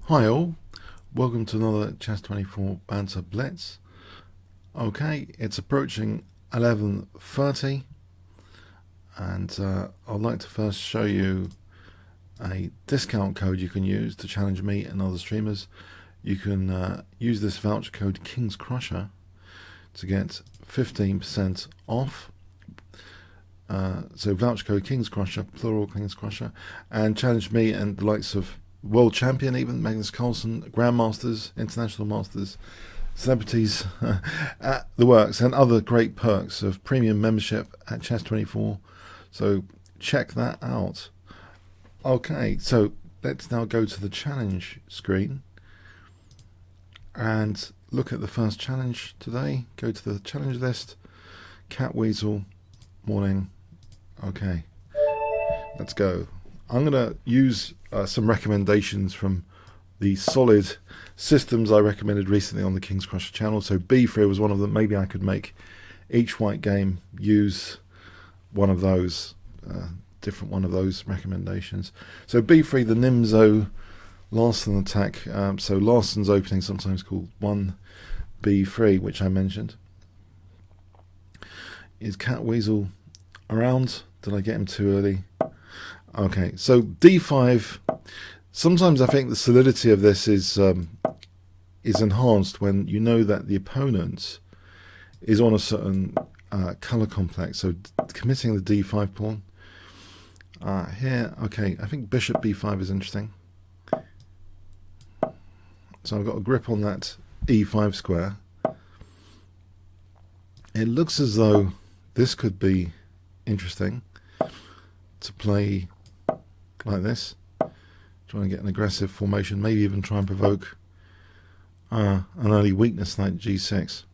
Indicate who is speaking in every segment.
Speaker 1: Hi all, welcome to another Chess24 Banter Blitz. Okay, it's approaching 11:30 and I'd like to first show you a discount code you can use to challenge me and other streamers. You can use this voucher code Kingscrusher to get 15% off. So voucher code Kingscrusher, plural Kingscrusher, and challenge me and the likes of world champion, even Magnus Carlsen, grandmasters, international masters, celebrities, the works, and other great perks of premium membership at Chess24. So check that out. Okay, so let's now go to the challenge screen and look at the first challenge today. Go to the challenge list. Cat Weasel, morning. Okay, let's go. I'm going to use some recommendations from the solid systems I recommended recently on the Kingscrusher channel. So B3 was one of them. Maybe I could make each white game use one of those, different one of those recommendations. So B3, the Nimzo Larsen attack. So Larsen's opening, sometimes called 1B3, which I mentioned. Is Cat Weasel around? Did I get him too early? Okay, so D5. Sometimes I think the solidity of this is enhanced when you know that the opponent is on a certain color complex. So committing the D5 pawn here. Okay, I think Bishop B5 is interesting. So I've got a grip on that E5 square. It looks as though this could be interesting to play like this, trying to get an aggressive formation, maybe even try and provoke an early weakness like G6.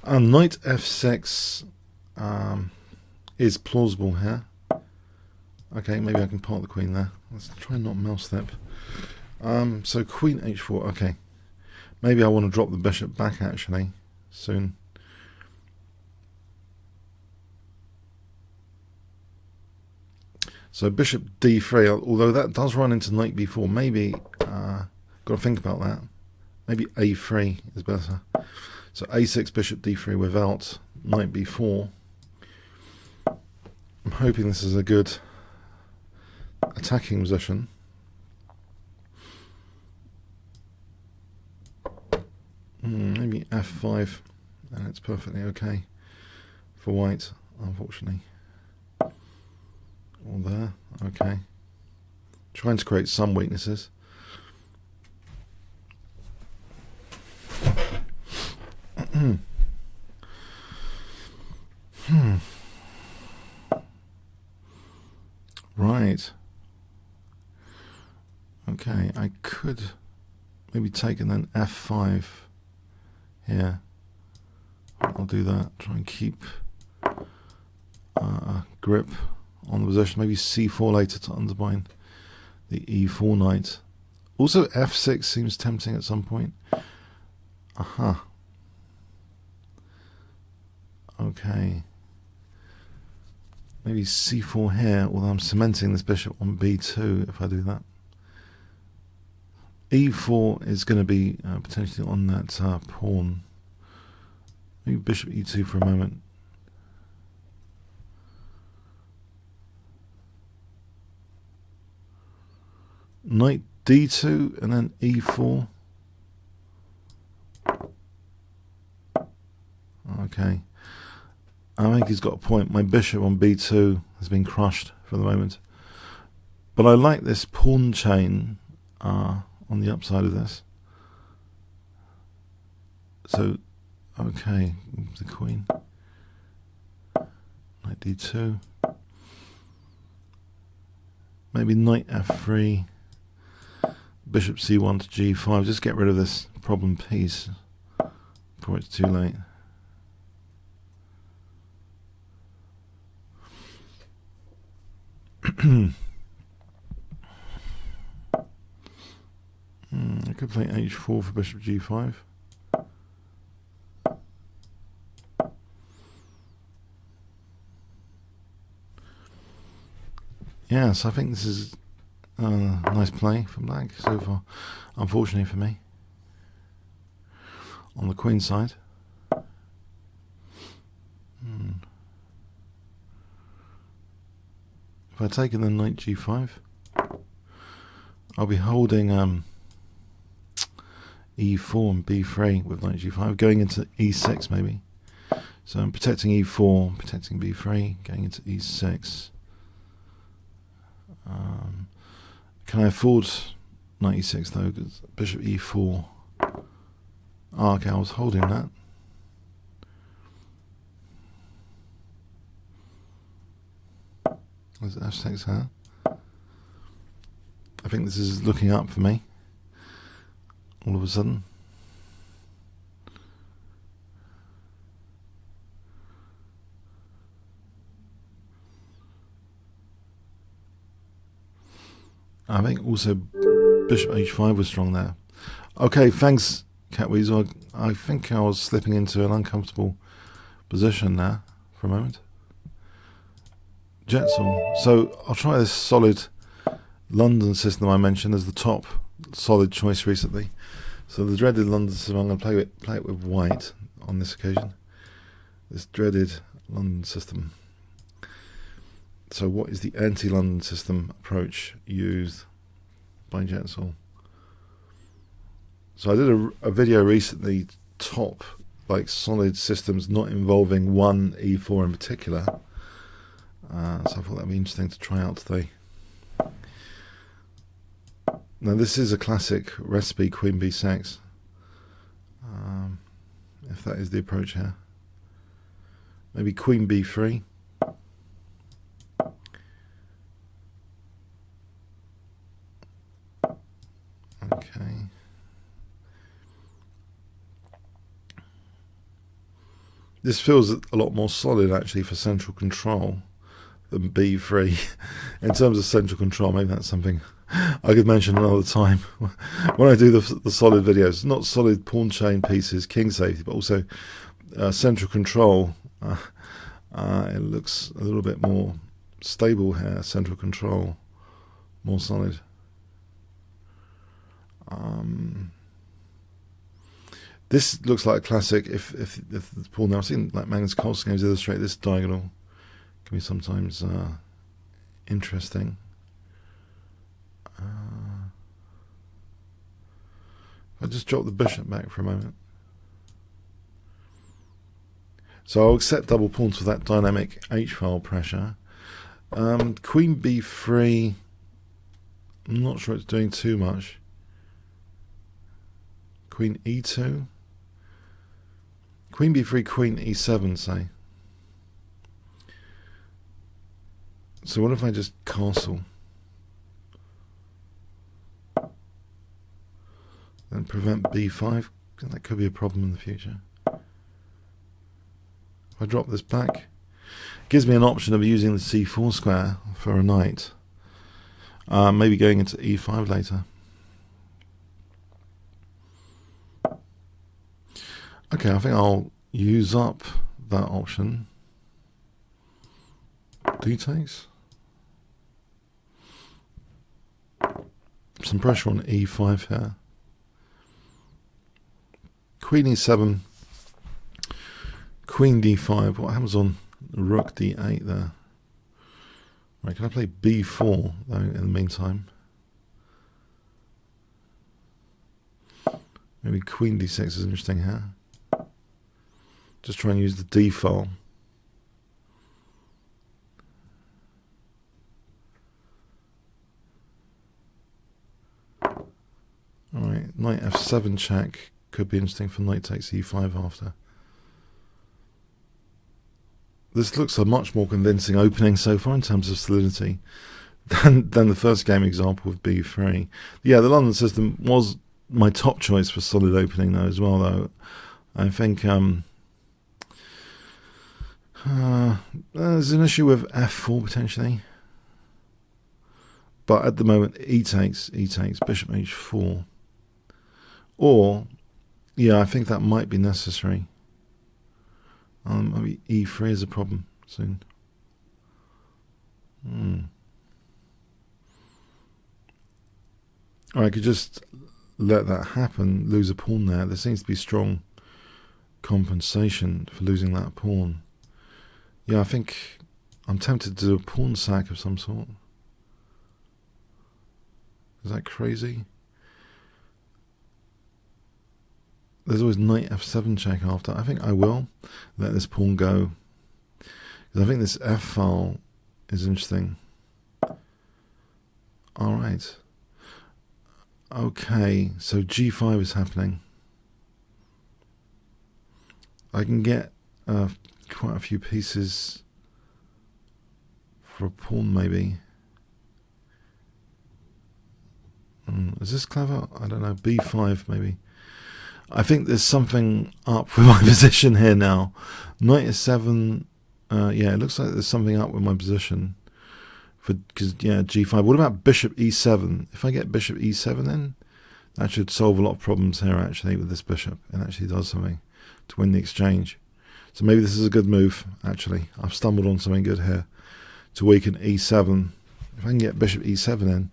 Speaker 1: Knight F6 is plausible here. Okay, maybe I can park the queen there. Let's try and not mouse step. So Queen H4. Okay, maybe I want to drop the bishop back actually soon. So Bishop D3, although that does run into Knight B4, maybe, got to think about that. Maybe A3 is better. So A6, Bishop D3 without Knight B4. I'm hoping this is a good attacking position. Maybe F5, and it's perfectly okay for white, unfortunately. All there, okay. Trying to create some weaknesses. Right. Okay, I could maybe take and then F5 here. I'll do that. Try and keep grip on the position. Maybe C4 later to undermine the E4 knight. Also F6 seems tempting at some point. Aha. Okay. Maybe C4 here, although I'm cementing this bishop on B2 if I do that. E4 is going to be potentially on that pawn. Maybe bishop E2 for a moment. Knight D2 and then E4. Okay. I think he's got a point. My bishop on B2 has been crushed for the moment. But I like this pawn chain on the upside of this. So, okay, the queen. Knight D2. Maybe Knight F3. Bishop C1 to G5. Just get rid of this problem piece before it's too late. I could play H4 for Bishop G5. Yes, I think this is Nice play from black so far, unfortunately for me. On the queen side. If I take in the knight g5, I'll be holding e4 and b3 with knight g5, going into e6 maybe. So I'm protecting e4, protecting b3, going into e6. Can I afford knight e6 though? Because bishop e4. Oh, okay, I was holding that. There's f6 here. I think this is looking up for me. All of a sudden. I think also bishop h5 was strong there. Okay, thanks, Catweasel. I think I was slipping into an uncomfortable position there for a moment. Jetson. So I'll try this solid London system I mentioned as the top solid choice recently. So the dreaded London system, I'm going to play it with white on this occasion. This dreaded London system. So what is the anti-London system approach used by Jetson? So I did a video recently, top like solid systems not involving one e4 in particular. So I thought that'd be interesting to try out today. Now this is a classic recipe, queen b6. If that is the approach here. Maybe queen b3. Okay. This feels a lot more solid actually for central control than b3. In terms of central control, maybe that's something I could mention another time when I do the solid videos. Not solid pawn chain pieces, king safety, but also central control. It looks a little bit more stable here. Central control, more solid. This looks like a classic. If the pawn, now I've seen like Magnus Carlsen games illustrate this diagonal can be sometimes interesting. I'll just drop the bishop back for a moment. So I'll accept double pawns for that dynamic h-file pressure. Queen b3, I'm not sure it's doing too much. Queen e2. Queen b3, queen e7, say. So what if I just castle? Then prevent b5. That could be a problem in the future. If I drop this back, it gives me an option of using the c4 square for a knight. Maybe going into e5 later. Okay, I think I'll use up that option. D takes. Some pressure on e5 here. Queen e7. Queen d5. What happens on rook d8 there? Right, can I play b4 though in the meantime? Maybe queen d6 is interesting here. Just try and use the d file. Alright, knight f7 check could be interesting for knight takes e5 after. This looks a much more convincing opening so far in terms of solidity than the first game example with b3. Yeah, the London system was my top choice for solid opening though as well though. I think there's an issue with f4 potentially. But at the moment e takes, bishop h4. Or, yeah, I think that might be necessary. Maybe e3 is a problem soon. Or I could just let that happen, lose a pawn there. There seems to be strong compensation for losing that pawn. Yeah, I think I'm tempted to do a pawn sack of some sort. Is that crazy? There's always knight f7 check after. I think I will let this pawn go, because I think this f file is interesting. All right. Okay, so g5 is happening. I can get quite a few pieces for a pawn, maybe. Is this clever? I don't know. b5, maybe. I think there's something up with my position here now. Knight is7. Yeah, it looks like there's something up with my position. Because, yeah, g5. What about bishop e7? If I get bishop e7 in, that should solve a lot of problems here, actually, with this bishop. It actually does something to win the exchange. So maybe this is a good move, actually. I've stumbled on something good here to weaken e7. If I can get bishop e7 in,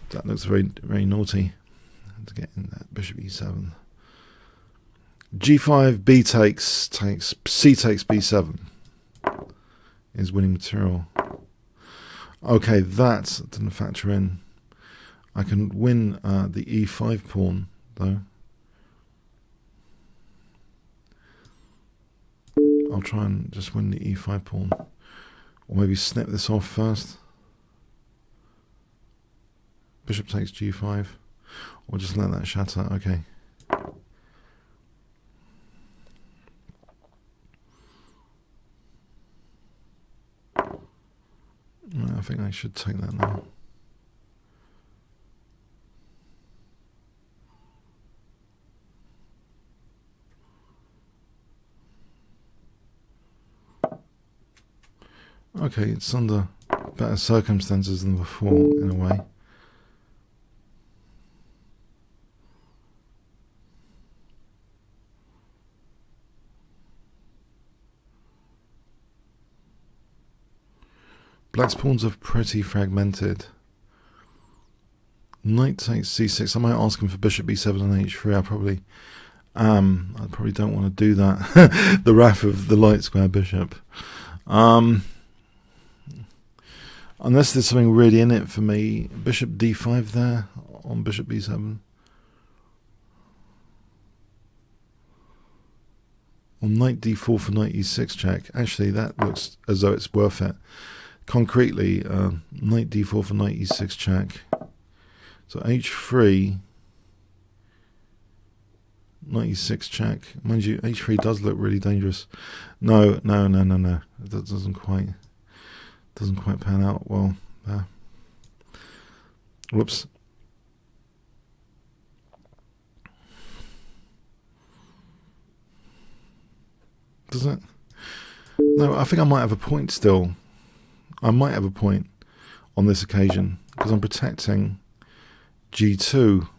Speaker 1: that looks very, very naughty to get in that bishop e7. g5, b takes, c takes b7 is winning material. Okay, that didn't factor in. I can win the e5 pawn, though. I'll try and just win the e5 pawn. Or maybe snip this off first. Bishop takes g5. Or just let that shatter. Okay. I think I should take that now. Okay, it's under better circumstances than before, in a way. Black's pawns are pretty fragmented. Knight takes c6. I might ask him for bishop b7 and h3. I probably don't want to do that. The wrath of the light square bishop. Unless there's something really in it for me. Bishop d5 there on bishop b7. Or knight d4 for knight e6 check. Actually, that looks as though it's worth it. Concretely, knight d4 for knight e6 check. So h3, knight e6 check. Mind you, h3 does look really dangerous. No. That doesn't quite pan out well. Whoops. Does it? No, I think I might have a point still. I might have a point on this occasion because I'm protecting g2.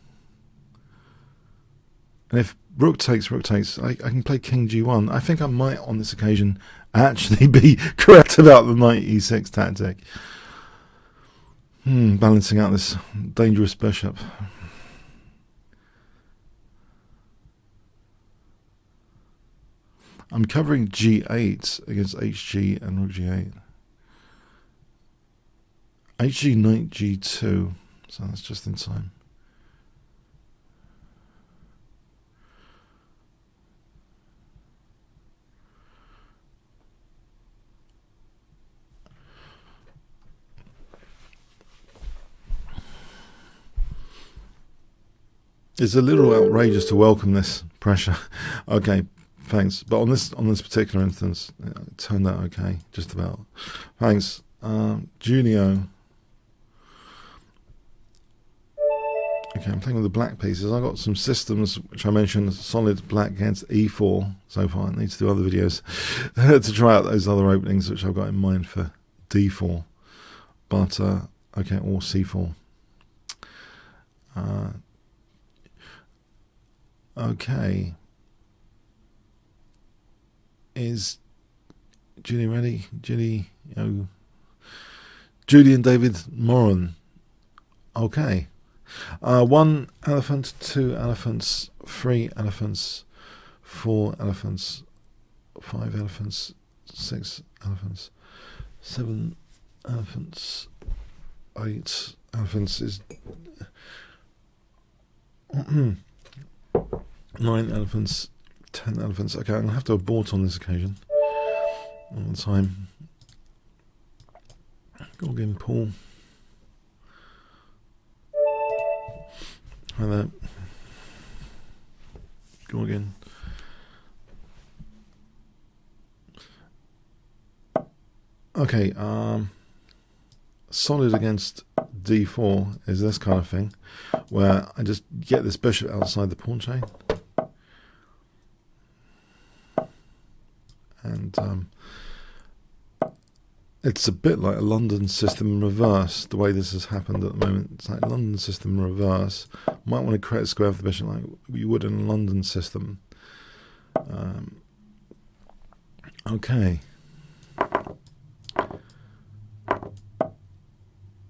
Speaker 1: And if rook takes, I can play king g1. I think I might on this occasion actually be correct about the knight e6 tactic. Balancing out this dangerous bishop. I'm covering g8 against hg and rook g8. Hg knight g2, so that's just in time. It's a little outrageous to welcome this pressure. Okay, thanks. But on this particular instance, it turned out okay, just about. Thanks, Junio. Okay, I'm playing with the black pieces. I got some systems which I mentioned, solid black against e4 so far. I need to do other videos to try out those other openings which I've got in mind for d4. But okay, or c4. Okay. Is Julie ready? Julie and David Moran. Okay. 1 elephant, 2 elephants, 3 elephants, 4 elephants, 5 elephants, 6 elephants, 7 elephants, 8 elephants is 9 elephants, 10 elephants. Okay, I'm going to have to abort on this occasion. All the time. Go again, Paul. Hi there. Go again. Okay, solid against d4 is this kind of thing, where I just get this bishop outside the pawn chain. And it's a bit like a London system in reverse, the way this has happened at the moment. It's like London system in reverse. Might want to create a square for the bishop like you would in a London system. Okay.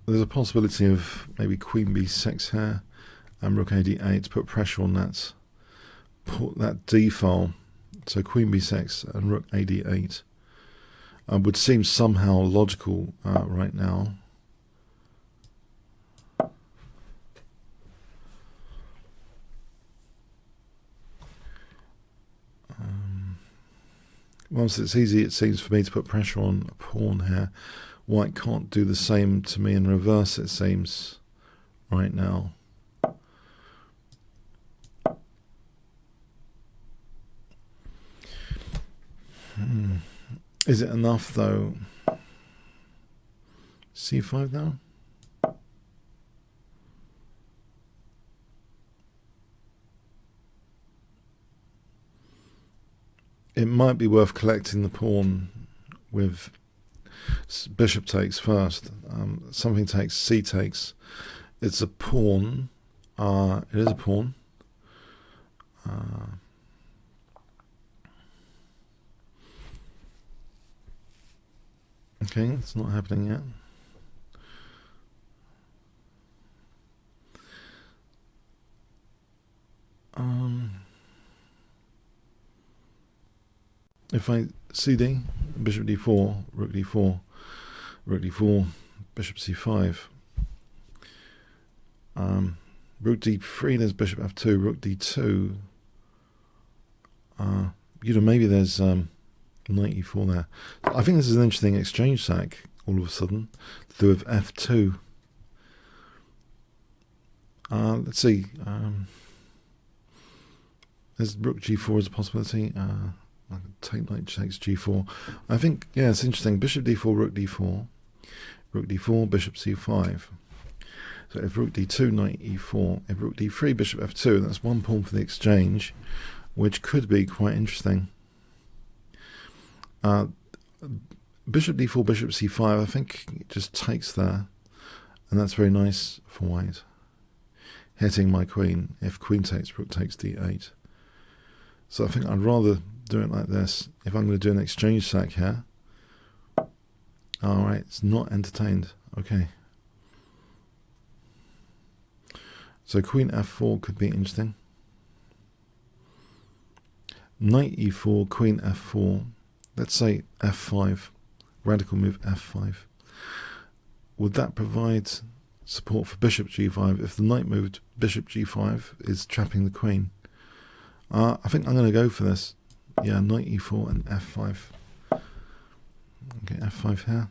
Speaker 1: There's a possibility of maybe queen b6 here and rook ad8 to put pressure on that d file. So queen b6 and rook ad8 would seem somehow logical right now. Once it's easy, it seems, for me to put pressure on a pawn here. White can't do the same to me in reverse, it seems, right now. Is it enough, though? c5 now? It might be worth collecting the pawn with bishop takes first. Something takes, c takes. It's a pawn. It is a pawn. Okay, it's not happening yet. If I cd, bishop d4, rook d4, rook d4, bishop c5, rook d3, there's bishop f2, rook d2, maybe there's knight e4 there. I think this is an interesting exchange sack all of a sudden to do with f2. Let's see. There's rook g4 as a possibility. I could take knight takes g4. I think, yeah, it's interesting. Bishop d4, rook d4, bishop c5. So if rook d2, knight e4. If rook d3, bishop f2, that's one pawn for the exchange, which could be quite interesting. Bishop d4, bishop c5, I think it just takes there. And that's very nice for white. Hitting my queen. If queen takes, rook takes d8. So I think I'd rather do it like this. If I'm going to do an exchange sack here. Alright, it's not entertained. Okay. So queen f4 could be interesting. Knight e4, queen f4. Let's say f5. Radical move f5. Would that provide support for bishop g5 if the knight moved bishop g5 is trapping the queen? I think I'm going to go for this. Yeah, knight e4 and f5. Okay, f5 here.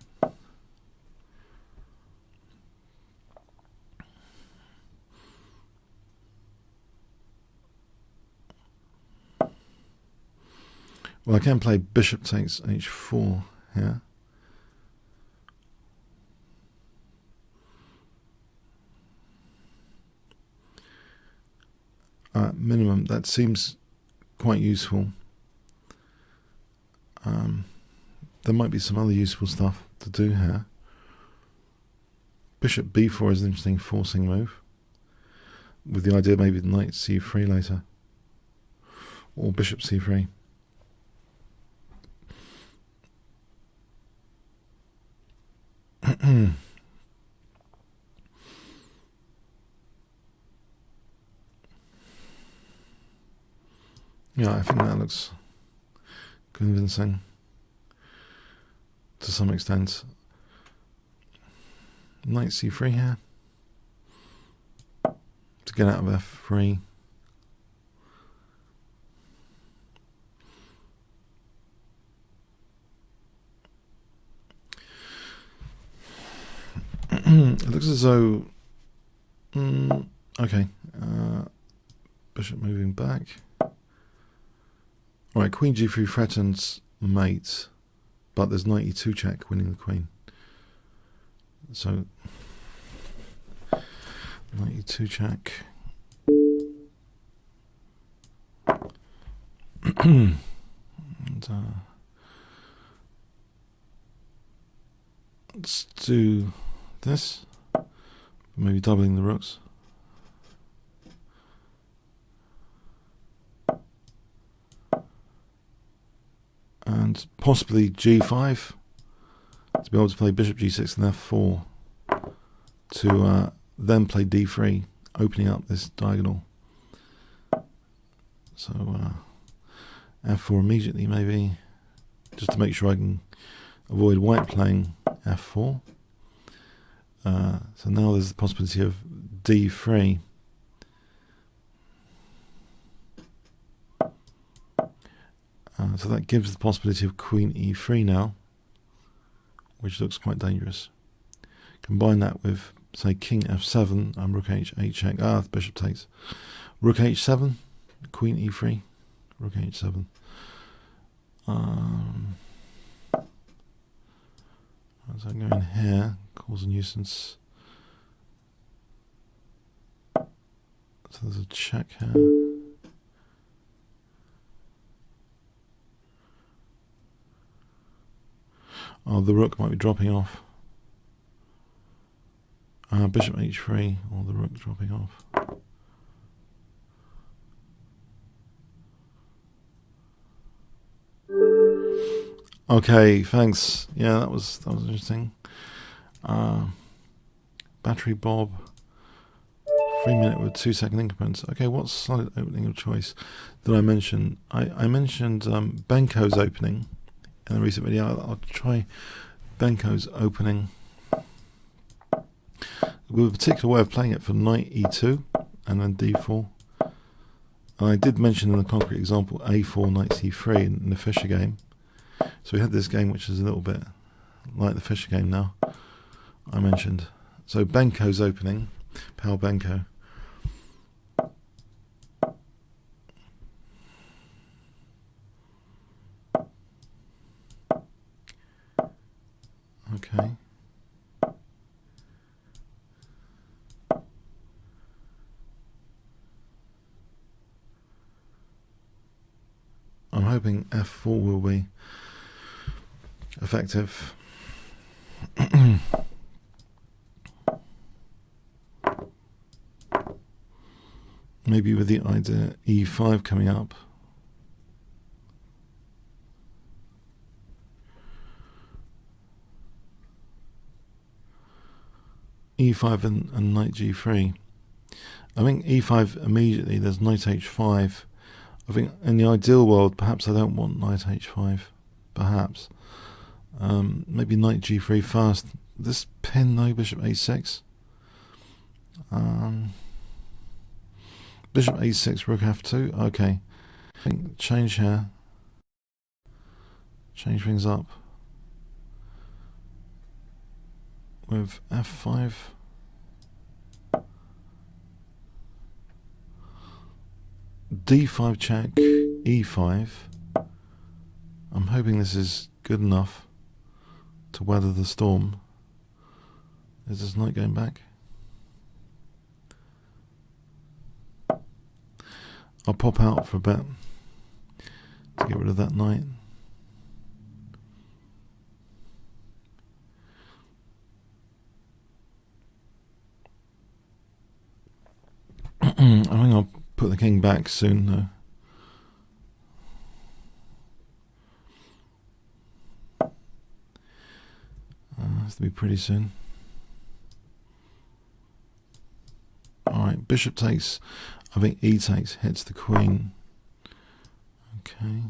Speaker 1: Well, I can play bishop takes h4 here. Minimum, that seems quite useful. There might be some other useful stuff to do here. Bishop b4 is an interesting forcing move, with the idea maybe knight c3 later, or bishop c3. Yeah, I think that looks convincing to some extent. Knight c3 here to get out of f3. It looks as though okay, bishop moving back. Right, queen g3 threatens mate, but there's knight e2 check winning the queen. So knight e2 check. And, let's do this, maybe doubling the rooks. And possibly g5 to be able to play bishop g6 and f4 to then play d3, opening up this diagonal. So f4 immediately, maybe, just to make sure I can avoid white playing f4. So now there's the possibility of d3. So that gives the possibility of queen e3 now, which looks quite dangerous. Combine that with, say, king f7 and rook h8 check. The bishop takes. Rook h7, queen e3, rook h7. So I'm going here, cause a nuisance. So there's a check here. Oh, the rook might be dropping off. Bishop h3, or the rook dropping off. Okay, thanks. Yeah, that was interesting. Battery Bob. 3 minute with 2 second increments. Okay, what solid opening of choice did I mention? I mentioned Benko's opening in the recent video. I'll try Benko's opening with a particular way of playing it for knight e2 and then d4. And I did mention in the concrete example a4 knight c3 in the Fischer game. So we had this game which is a little bit like the Fischer game now, I mentioned. So Benko's opening, Pal Benko. Okay. I'm hoping f4 will be effective. Maybe with the idea e5 coming up. e5 and knight g3. I think e5 immediately, there's knight h5. I think in the ideal world, perhaps I don't want knight h5. Perhaps. Maybe knight g3 first. This pin though, bishop a6. Bishop a6, rook f2. Okay. I think change here. Change things up. With f5. d5 check, e5. I'm hoping this is good enough to weather the storm. Is this knight going back? I'll pop out for a bit to get rid of that knight. I think I'll put the king back soon though. Has to be pretty soon. Alright, bishop takes, I think e takes, hits the queen. Okay.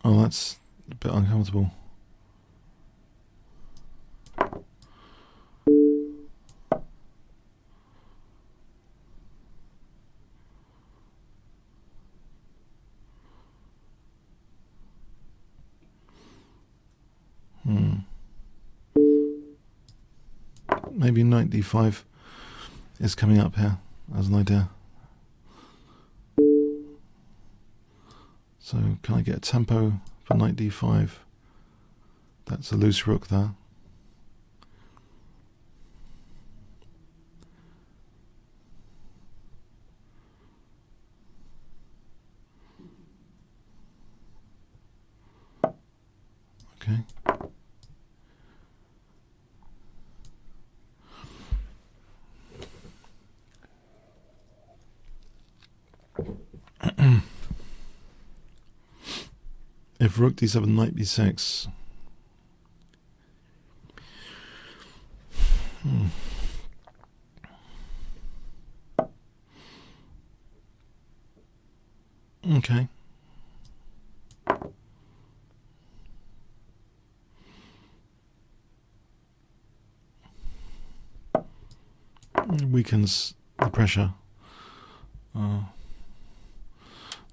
Speaker 1: Oh, that's a bit uncomfortable. Maybe knight d5 is coming up here as an idea. So can I get a tempo for knight d5? That's a loose rook there. Okay. If rook d7, knight b6. Okay. Weakens the pressure.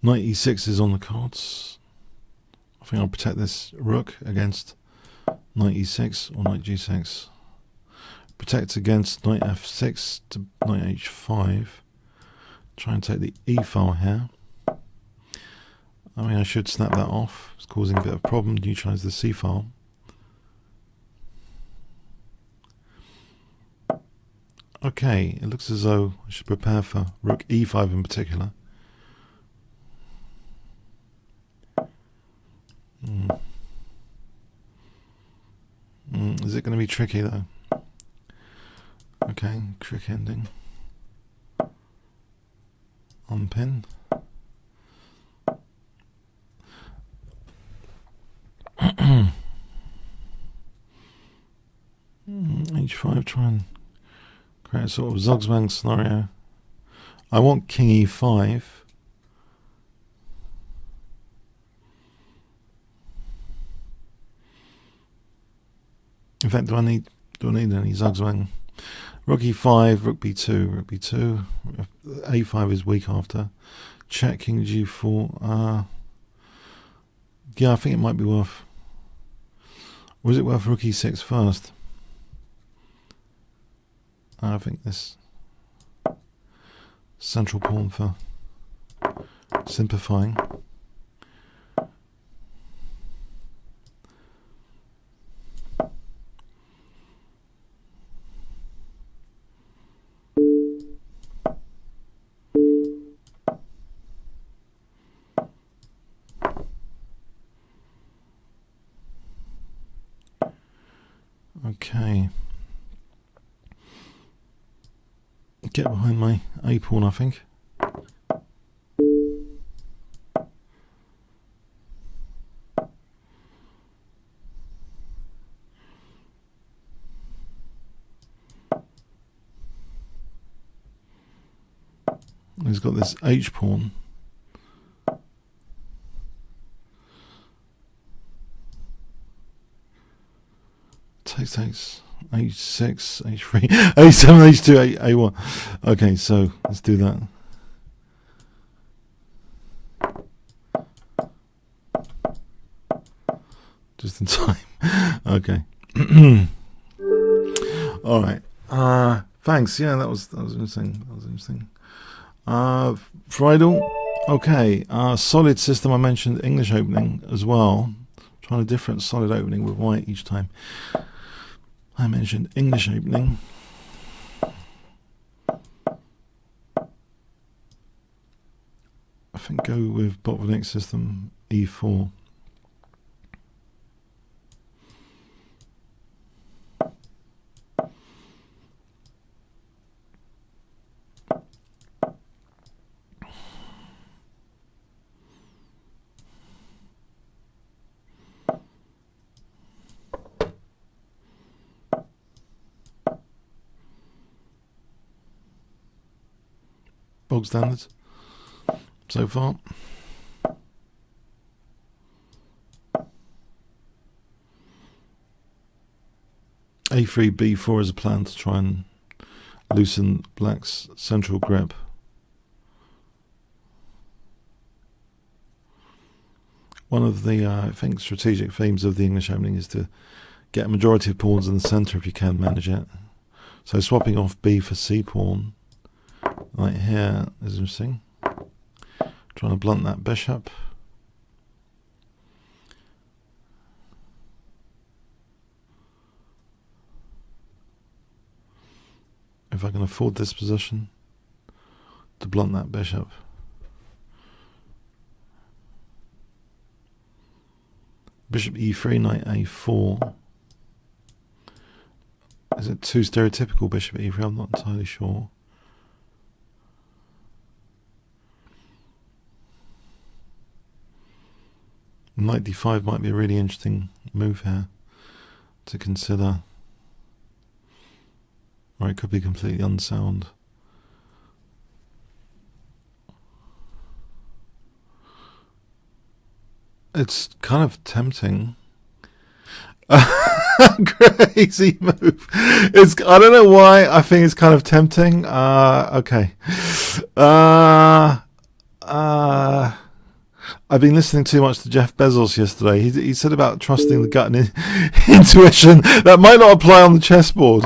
Speaker 1: Knight e6 is on the cards. I think I'll protect this rook against knight e6 or knight g6. Protect against knight f6 to knight h5. Try and take the e file here. I mean, I should snap that off. It's causing a bit of a problem. Neutralize the c file. Okay, it looks as though I should prepare for rook e5 in particular. Is it going to be tricky though? Okay, trick ending. Unpin. H5, try and create a sort of zugzwang scenario. I want king e5. In fact, do I need any zugzwang? Rook e5, rook b2, rook b2. A5 is weak after. Check king g4. Yeah, I think it might be worth. Was it worth rook e6 first? I think this central pawn for simplifying. Okay. Get behind my A pawn, I think. He's got this H pawn. Takes H6, H3, A7, H2, A1. Okay, so let's do that. Just in time. Okay. All right. Thanks. Yeah, that was interesting. That was interesting. Friedel. Okay. Solid system. I mentioned English opening as well. Trying a different solid opening with white each time. I mentioned English opening. I think go with Botvinnik's system, E4. bog standard so far. A3, B4 is a plan to try and loosen black's central grip. One of the, I think, strategic themes of the English Opening is to get a majority of pawns in the centre if you can manage it. So swapping off B for C pawn, right here, is interesting. Trying to blunt that bishop. If I can afford this position, to blunt that bishop. Bishop E3, knight A4. Is it too stereotypical, bishop E3? I'm not entirely sure. Knight D5 might be a really interesting move here to consider. Or it could be completely unsound. It's kind of tempting. Crazy move. I don't know why I think it's kind of tempting. Okay. I've been listening too much to Jeff Bezos yesterday. He said about trusting the gut and intuition. That might not apply on the chessboard.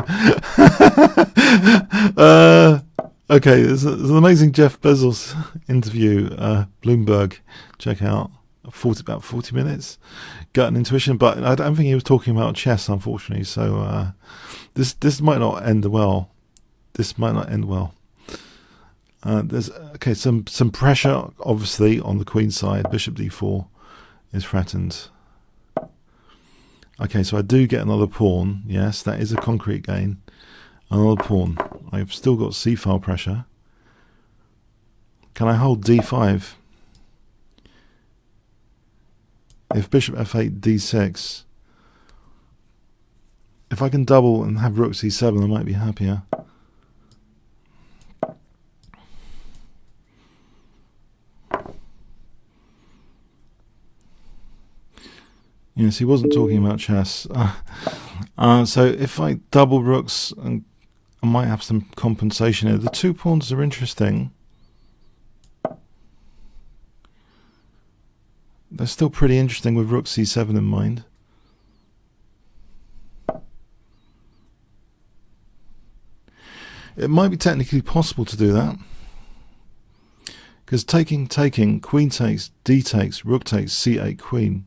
Speaker 1: Okay, there's an amazing Jeff Bezos interview. Bloomberg, check out. About 40 minutes. Gut and intuition, but I don't think he was talking about chess, unfortunately. So this might not end well. This might not end well. There's some pressure, obviously, on the queen side. Bishop D4 is threatened. Okay, so I do get another pawn. Yes, that is a concrete gain. Another pawn. I've still got c-file pressure. Can I hold D5? If bishop F8, D6. If I can double and have rook C7, I might be happier. Yes, he wasn't talking about chess. So if I double rooks, I might have some compensation here. The two pawns are interesting. They're still pretty interesting with rook C7 in mind. It might be technically possible to do that. Because taking, queen takes, D takes, rook takes, C8 queen.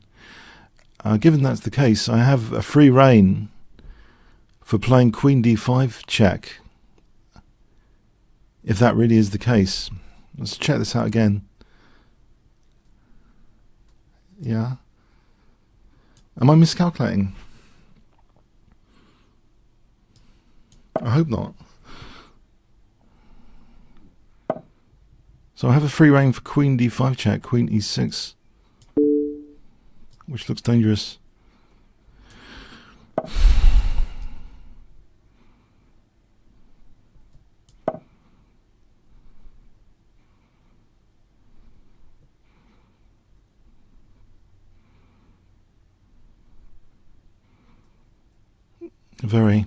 Speaker 1: Given that's the case, I have a free rein for playing queen D5 check. If that really is the case. Let's check this out again. Yeah. Am I miscalculating? I hope not. So I have a free rein for queen D5 check, queen E6. Which looks dangerous. Very.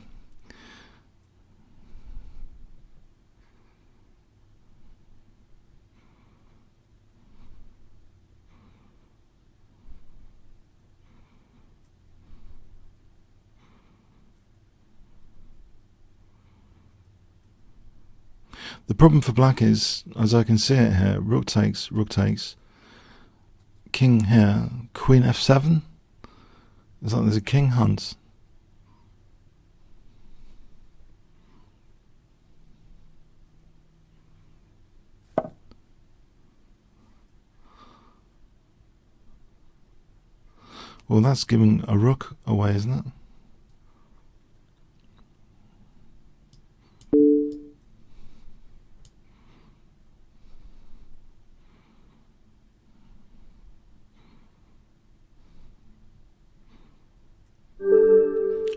Speaker 1: The problem for black is, as I can see it here, rook takes, king here, queen f7. It's like there's a king hunt. Well, that's giving a rook away, isn't it?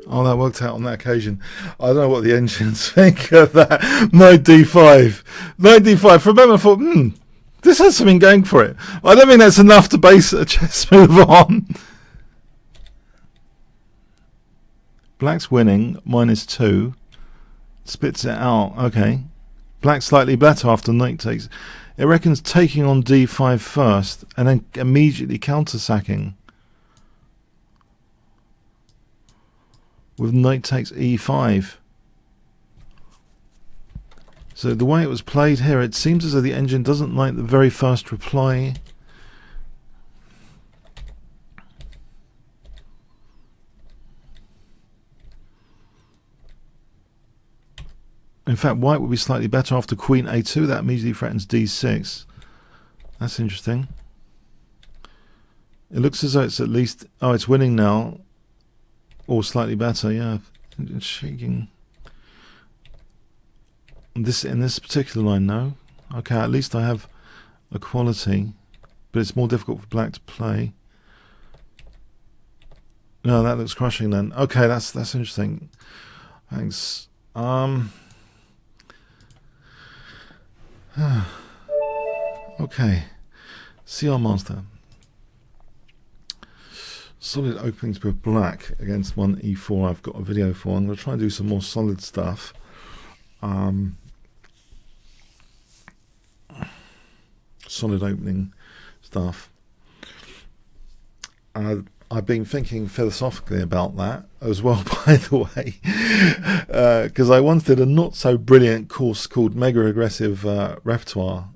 Speaker 1: Oh, that worked out on that occasion. I don't know what the engines think of that. Knight d5. Knight d5. For a moment I thought, this has something going for it. I don't think that's enough to base a chess move on. Black's winning, -2. Spits it out. Okay. Black's slightly better after knight takes. It reckons taking on d5 first and then immediately counter-sacking with knight takes e5. So the way it was played here, it seems as though the engine doesn't like the very first reply. In fact, white would be slightly better after queen a2. That immediately threatens d6. That's interesting. It looks as though it's at least... Oh, it's winning now. Or slightly better, yeah. Intriguing. In this particular line, no. Okay, at least I have equality. But it's more difficult for black to play. No, that looks crushing then. Okay, that's interesting. Thanks. Okay, CR Master. Solid openings with black against 1e4. I've got a video for. I'm going to try and do some more solid stuff. Solid opening stuff. I've been thinking philosophically about that as well, by the way, because I once did a not so brilliant course called Mega Aggressive Repertoire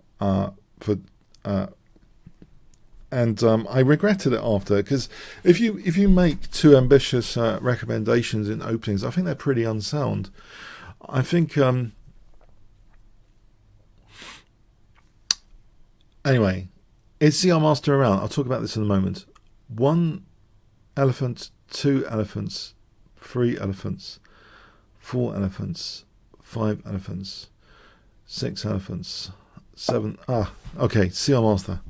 Speaker 1: and I regretted it after, because if you make too ambitious recommendations in openings, I think they're pretty unsound. I think anyway, is CR Master around? I'll talk about this in a moment. 1 elephant, 2 elephants, 3 elephants, 4 elephants, 5 elephants, 6 elephants, 7. Okay, CR Master.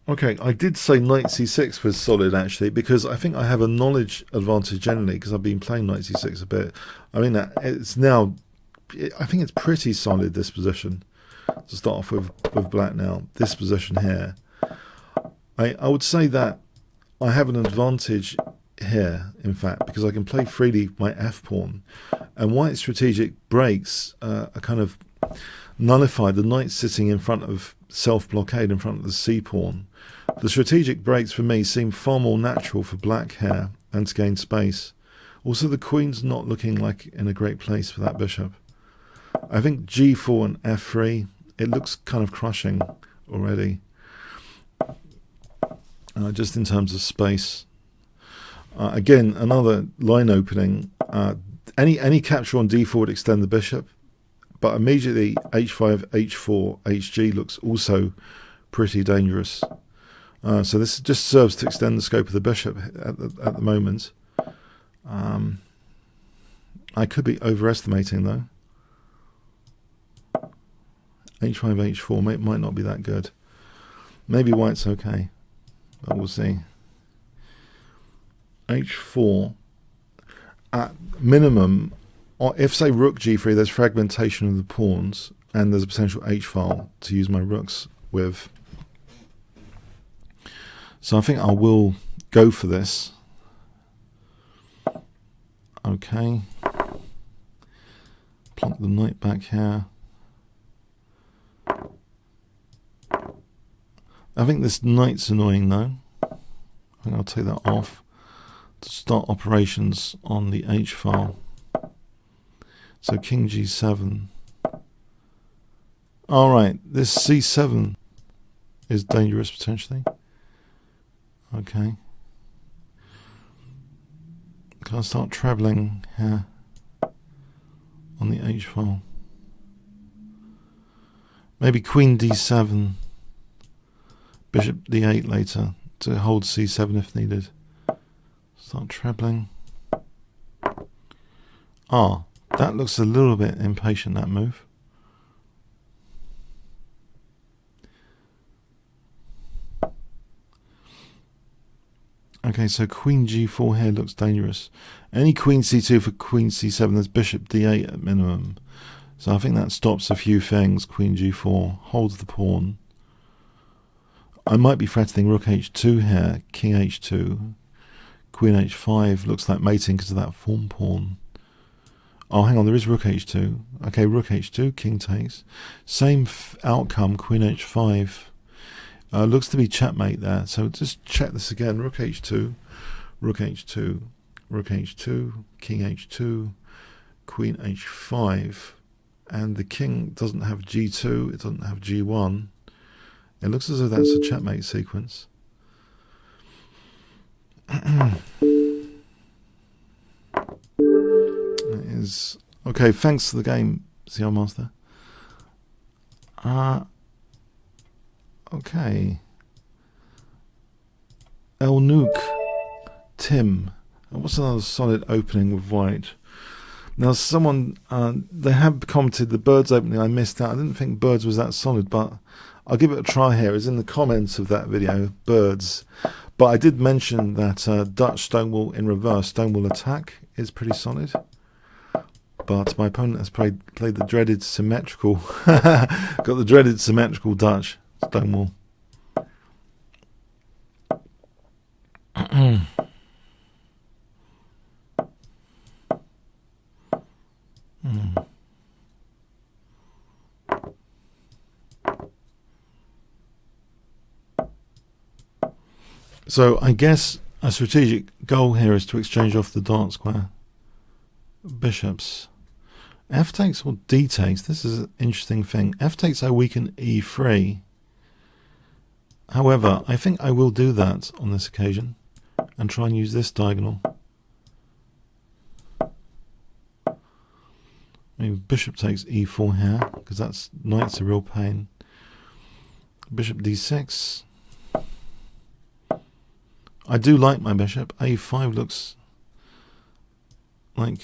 Speaker 1: Okay, I did say knight c6 was solid actually, because I think I have a knowledge advantage generally, because I've been playing knight c6 a bit. I mean, it's now, I think it's pretty solid, this position. To start off with black now, this position here. I would say that I have an advantage here, in fact, because I can play freely my f-pawn, and white's strategic breaks are kind of nullified. The knight's sitting in front of self-blockade in front of the c-pawn. The strategic breaks for me seem far more natural for black here and to gain space. Also, the queen's not looking like in a great place for that bishop. I think g4 and f3, it looks kind of crushing already, just in terms of space. Again, another line opening. Any capture on d4 would extend the bishop, but immediately h5, h4, hg looks also pretty dangerous. So this just serves to extend the scope of the bishop at the moment. I could be overestimating though. h5, h4 might not be that good. Maybe white's okay, but we'll see. h4 at minimum. If, say, rook g3, there's fragmentation of the pawns, and there's a potential h-file to use my rooks with. So I think I will go for this. Okay. Plonk the knight back here. I think this knight's annoying, though. I think I'll take that off to start operations on the h-file. So king g7. Alright, this c7 is dangerous potentially. Okay. Can I start travelling here on the h-file? Maybe queen d7, bishop d8 later to hold c7 if needed. Start travelling. That looks a little bit impatient, that move. Okay, so queen g4 here looks dangerous. Any queen c2 for queen c7, there's bishop d8 at minimum. So I think that stops a few things. Queen g4 holds the pawn. I might be threatening rook h2 here, king h2. Queen h5 looks like mating because of that form pawn. Oh, hang on, there is rook h2. Okay, rook h2, king takes. Same outcome, queen h5. Looks to be checkmate there. So just check this again. Rook h2, rook h2, rook h2, king h2, queen h5. And the king doesn't have g2, it doesn't have g1. It looks as though that's a checkmate sequence. Is okay. Thanks for the game, CR Master. Okay. El Nuke, Tim. What's another solid opening with white? Now, someone they have commented the birds opening. I missed out. I didn't think birds was that solid, but I'll give it a try here. It's in the comments of that video, birds. But I did mention that Dutch Stonewall in reverse, Stonewall attack, is pretty solid. But my opponent has played the dreaded symmetrical. Got the dreaded symmetrical Dutch Stonewall. So I guess a strategic goal here is to exchange off the dark square. Bishops. F takes or D takes. This is an interesting thing. F takes, I weaken E3. However, I think I will do that on this occasion and try and use this diagonal. Maybe bishop takes E4 here, because that's knight's a real pain. Bishop D6. I do like my bishop. A5 looks like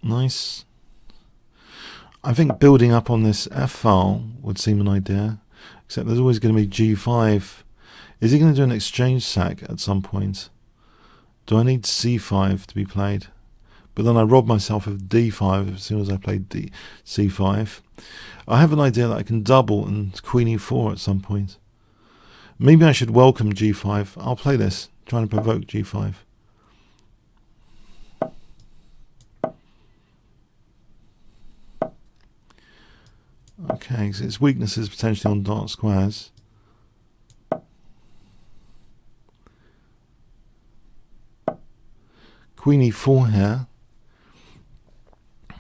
Speaker 1: nice. I think building up on this F file would seem an idea, except there's always going to be G5. Is he going to do an exchange sack at some point? Do I need C5 to be played? But then I rob myself of D5 as soon as I played C5. I have an idea that I can double and Queen E4 at some point. Maybe I should welcome G5. I'll play this, trying to provoke G5. Okay, so its weakness is potentially on dark squares. Queen E4 here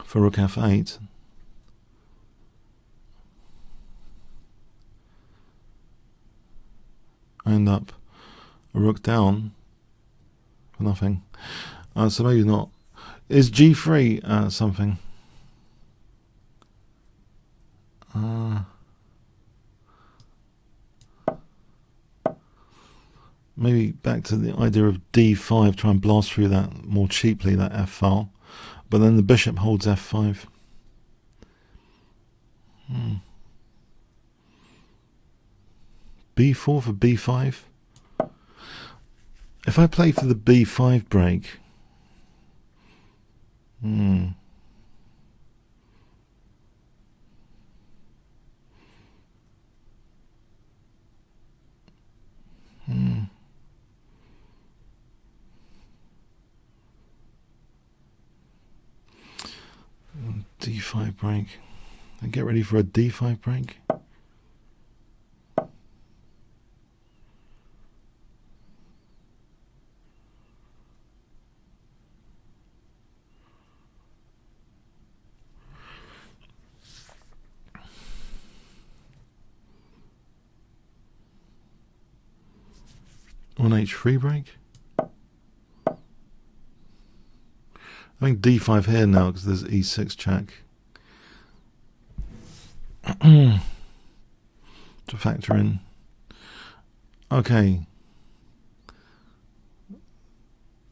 Speaker 1: for rook F8. I end up a rook down for nothing. So maybe not. Is G3 something? Maybe back to the idea of D5, try and blast through that more cheaply, that F file. But then the bishop holds F5. B4 for B5. If I play for the B5 break, D5 break. And get ready for a D5 break. On H3 break. I think D5 here now because there's E6 check. To factor in. Okay.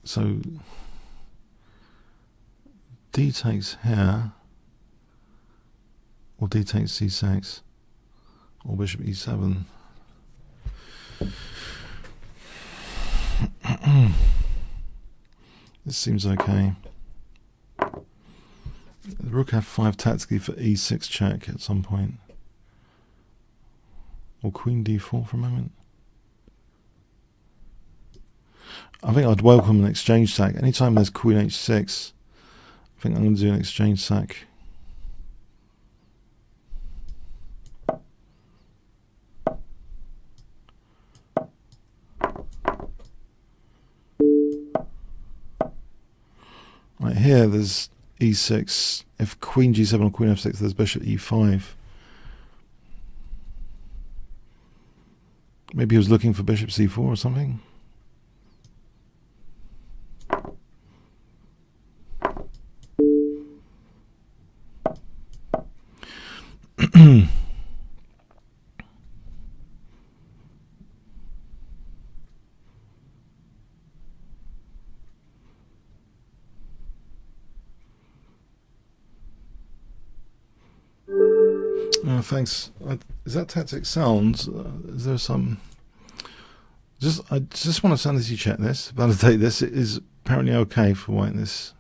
Speaker 1: So D takes here, or D takes C6, or bishop E7. This seems okay. Rook f5 tactically for e6 check at some point. Or queen d4 for a moment. I think I'd welcome an exchange sack. Anytime there's queen h6, I think I'm going to do an exchange sack. Right here, there's e6. If queen g7 or queen f6, there's bishop e5. Maybe he was looking for bishop c4 or something. Thanks. Is that tactic sounds? Is there some? I just want to sanity check this, validate this. It is apparently okay for white. This.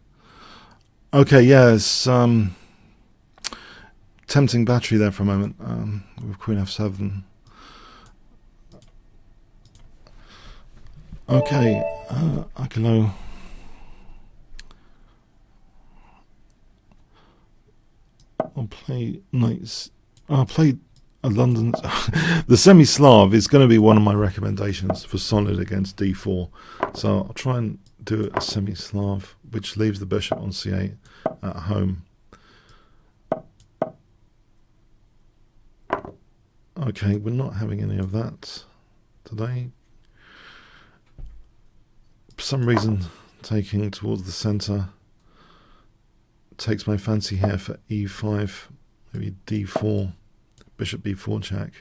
Speaker 1: Okay, yeah, it's tempting battery there for a moment with queen f7. Okay, I can know. I'll play knights. I'll play a London. The Semi-slav is going to be one of my recommendations for solid against d4. So I'll try and do a Semi-slav, which leaves the bishop on c8 at home. Okay, we're not having any of that today. For some reason, taking towards the centre takes my fancy here for e5, maybe d4, bishop b4 check.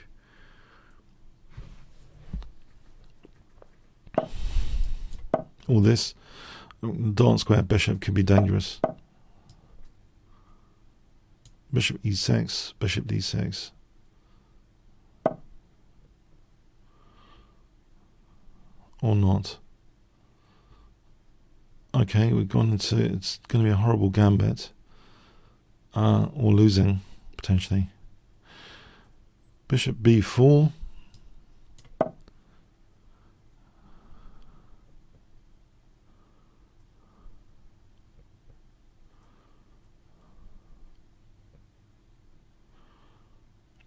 Speaker 1: All this dark square bishop could be dangerous. Bishop e6, bishop d6. Or not. Okay, we've gone into, it's going to be a horrible gambit. Or losing, potentially. Bishop b4.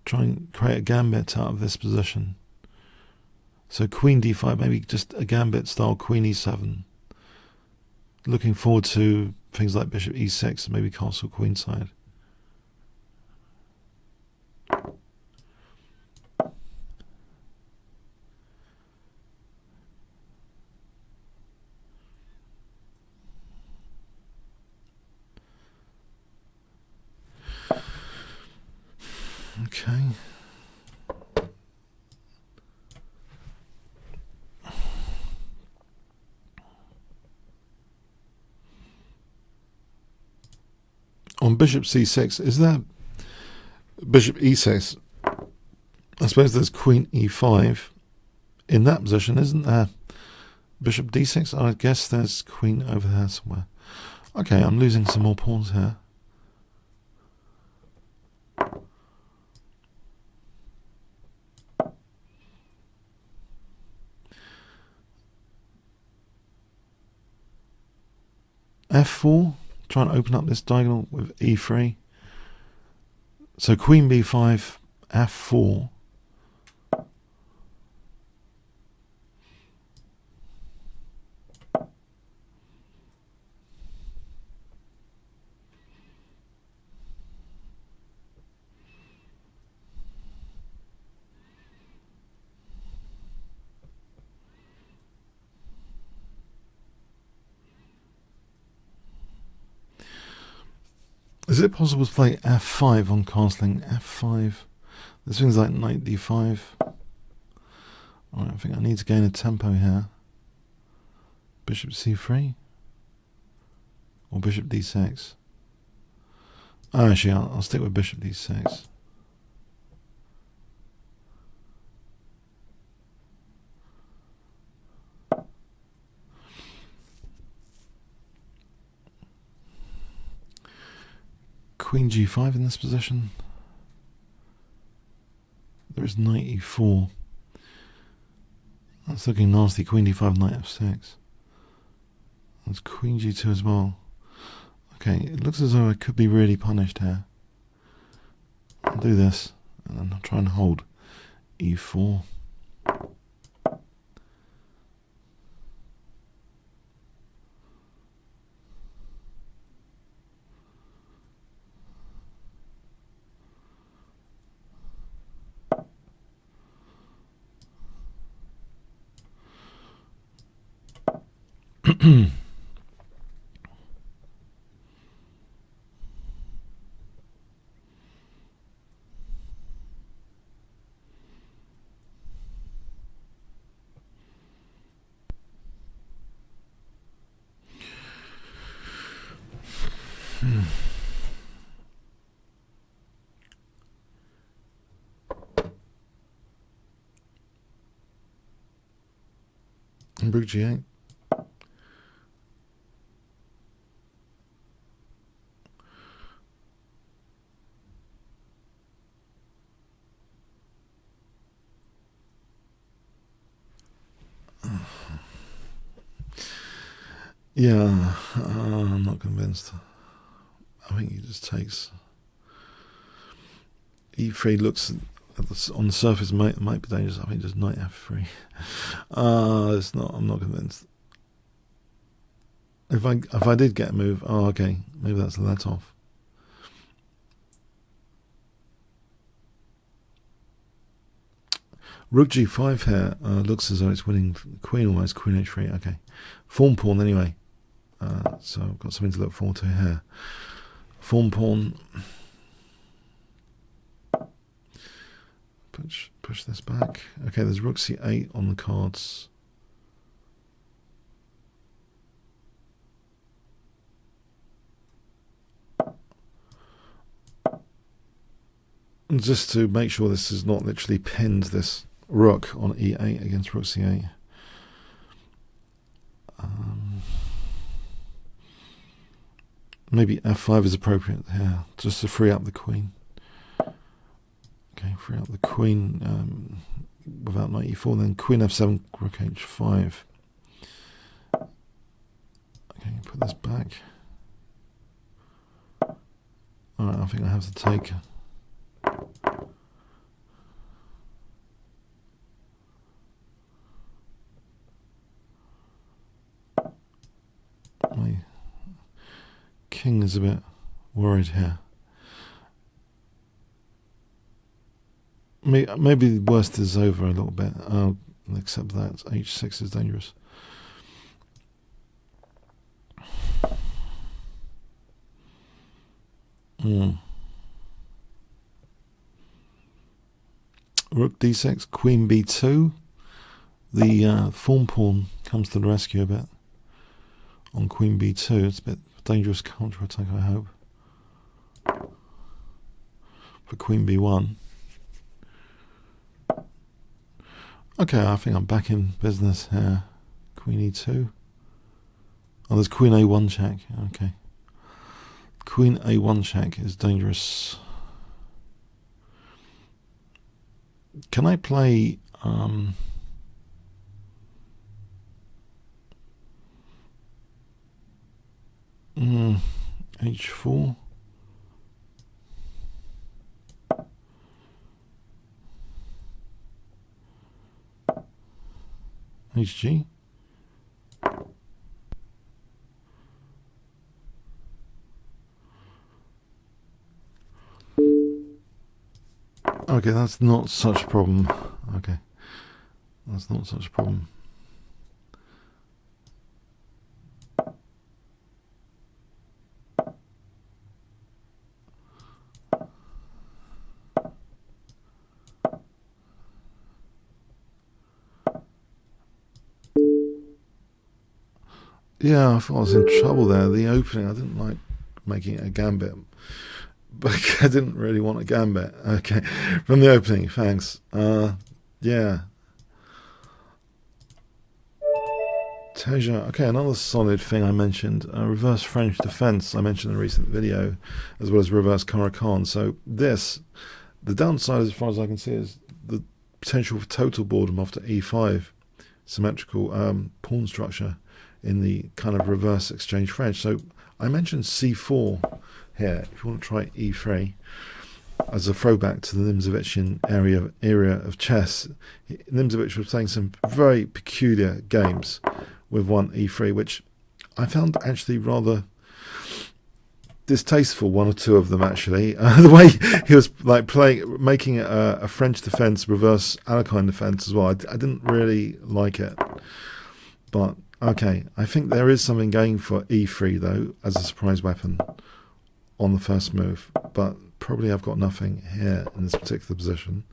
Speaker 1: Try and create a gambit out of this position. So queen d5, maybe just a gambit style queen e7. Looking forward to things like bishop e6 and maybe castle queenside. Okay. On bishop c6, is there bishop e6? I suppose there's queen e5 in that position, isn't there? Bishop d6, I guess there's queen over there somewhere. Okay, I'm losing some more pawns here. f4, try and open up this diagonal with e3. So queen b5, f4. Is it possible to play f5 on castling f5? There's things like knight d5. Alright, I think I need to gain a tempo here. Bishop c3? Or bishop d6? Oh, actually, I'll stick with bishop d6. Queen G5 in this position. There is knight E4. That's looking nasty. Queen D5, knight F6. There's Queen G2 as well. Okay, it looks as though I could be really punished here. I'll do this, and then I'll try and hold E4. And Rook G8. Yeah, I'm not convinced. I think he just takes. E3 looks on the surface might be dangerous. I think just knight F3. It's not. I'm not convinced. If I did get a move, okay, maybe that's a let off. Rook G5 here looks as though it's winning Queen almost. Queen H3. Okay, form pawn anyway. So I've got something to look forward to here. Form pawn. Push this back. Okay, there's Rook C8 on the cards. And just to make sure this is not literally pinned, this Rook on E8 against Rook C8. Maybe F5 is appropriate here, just to free up the Queen. Okay, free up the Queen without knight E4, then Queen F7, Rook H5. Okay, put this back. Alright, I think I have to take. My king is a bit worried here. Maybe the worst is over a little bit. I'll accept that. H6 is dangerous. Rook D6, Queen B2. The form pawn comes to the rescue a bit on Queen B2. It's a bit dangerous counter-attack, I hope. For Queen B1. Okay, I think I'm back in business here. Queen E2. Oh, there's Queen A1 check. Okay. Queen A1 check is dangerous. Can I play H4? HG? Okay, that's not such a problem. Okay. That's not such a problem. Yeah, I thought I was in trouble there. The opening, I didn't like making it a gambit. But I didn't really want a gambit. Okay, from the opening, thanks. Yeah. Teja. Okay, another solid thing I mentioned, reverse French defense I mentioned in a recent video, as well as reverse Caracan. So this, the downside as far as I can see is the potential for total boredom after e5, symmetrical pawn structure in the kind of reverse exchange French. So I mentioned c4 here, if you want to try e3, as a throwback to the Nimzovic'ian era of chess. Nimzovich was playing some very peculiar games with one e3, which I found actually rather distasteful, one or two of them actually. The way he was like making a French defense reverse Alekhine defense as well. I didn't really like it. But okay, I think there is something going for e3 though, as a surprise weapon on the first move. But probably I've got nothing here in this particular position.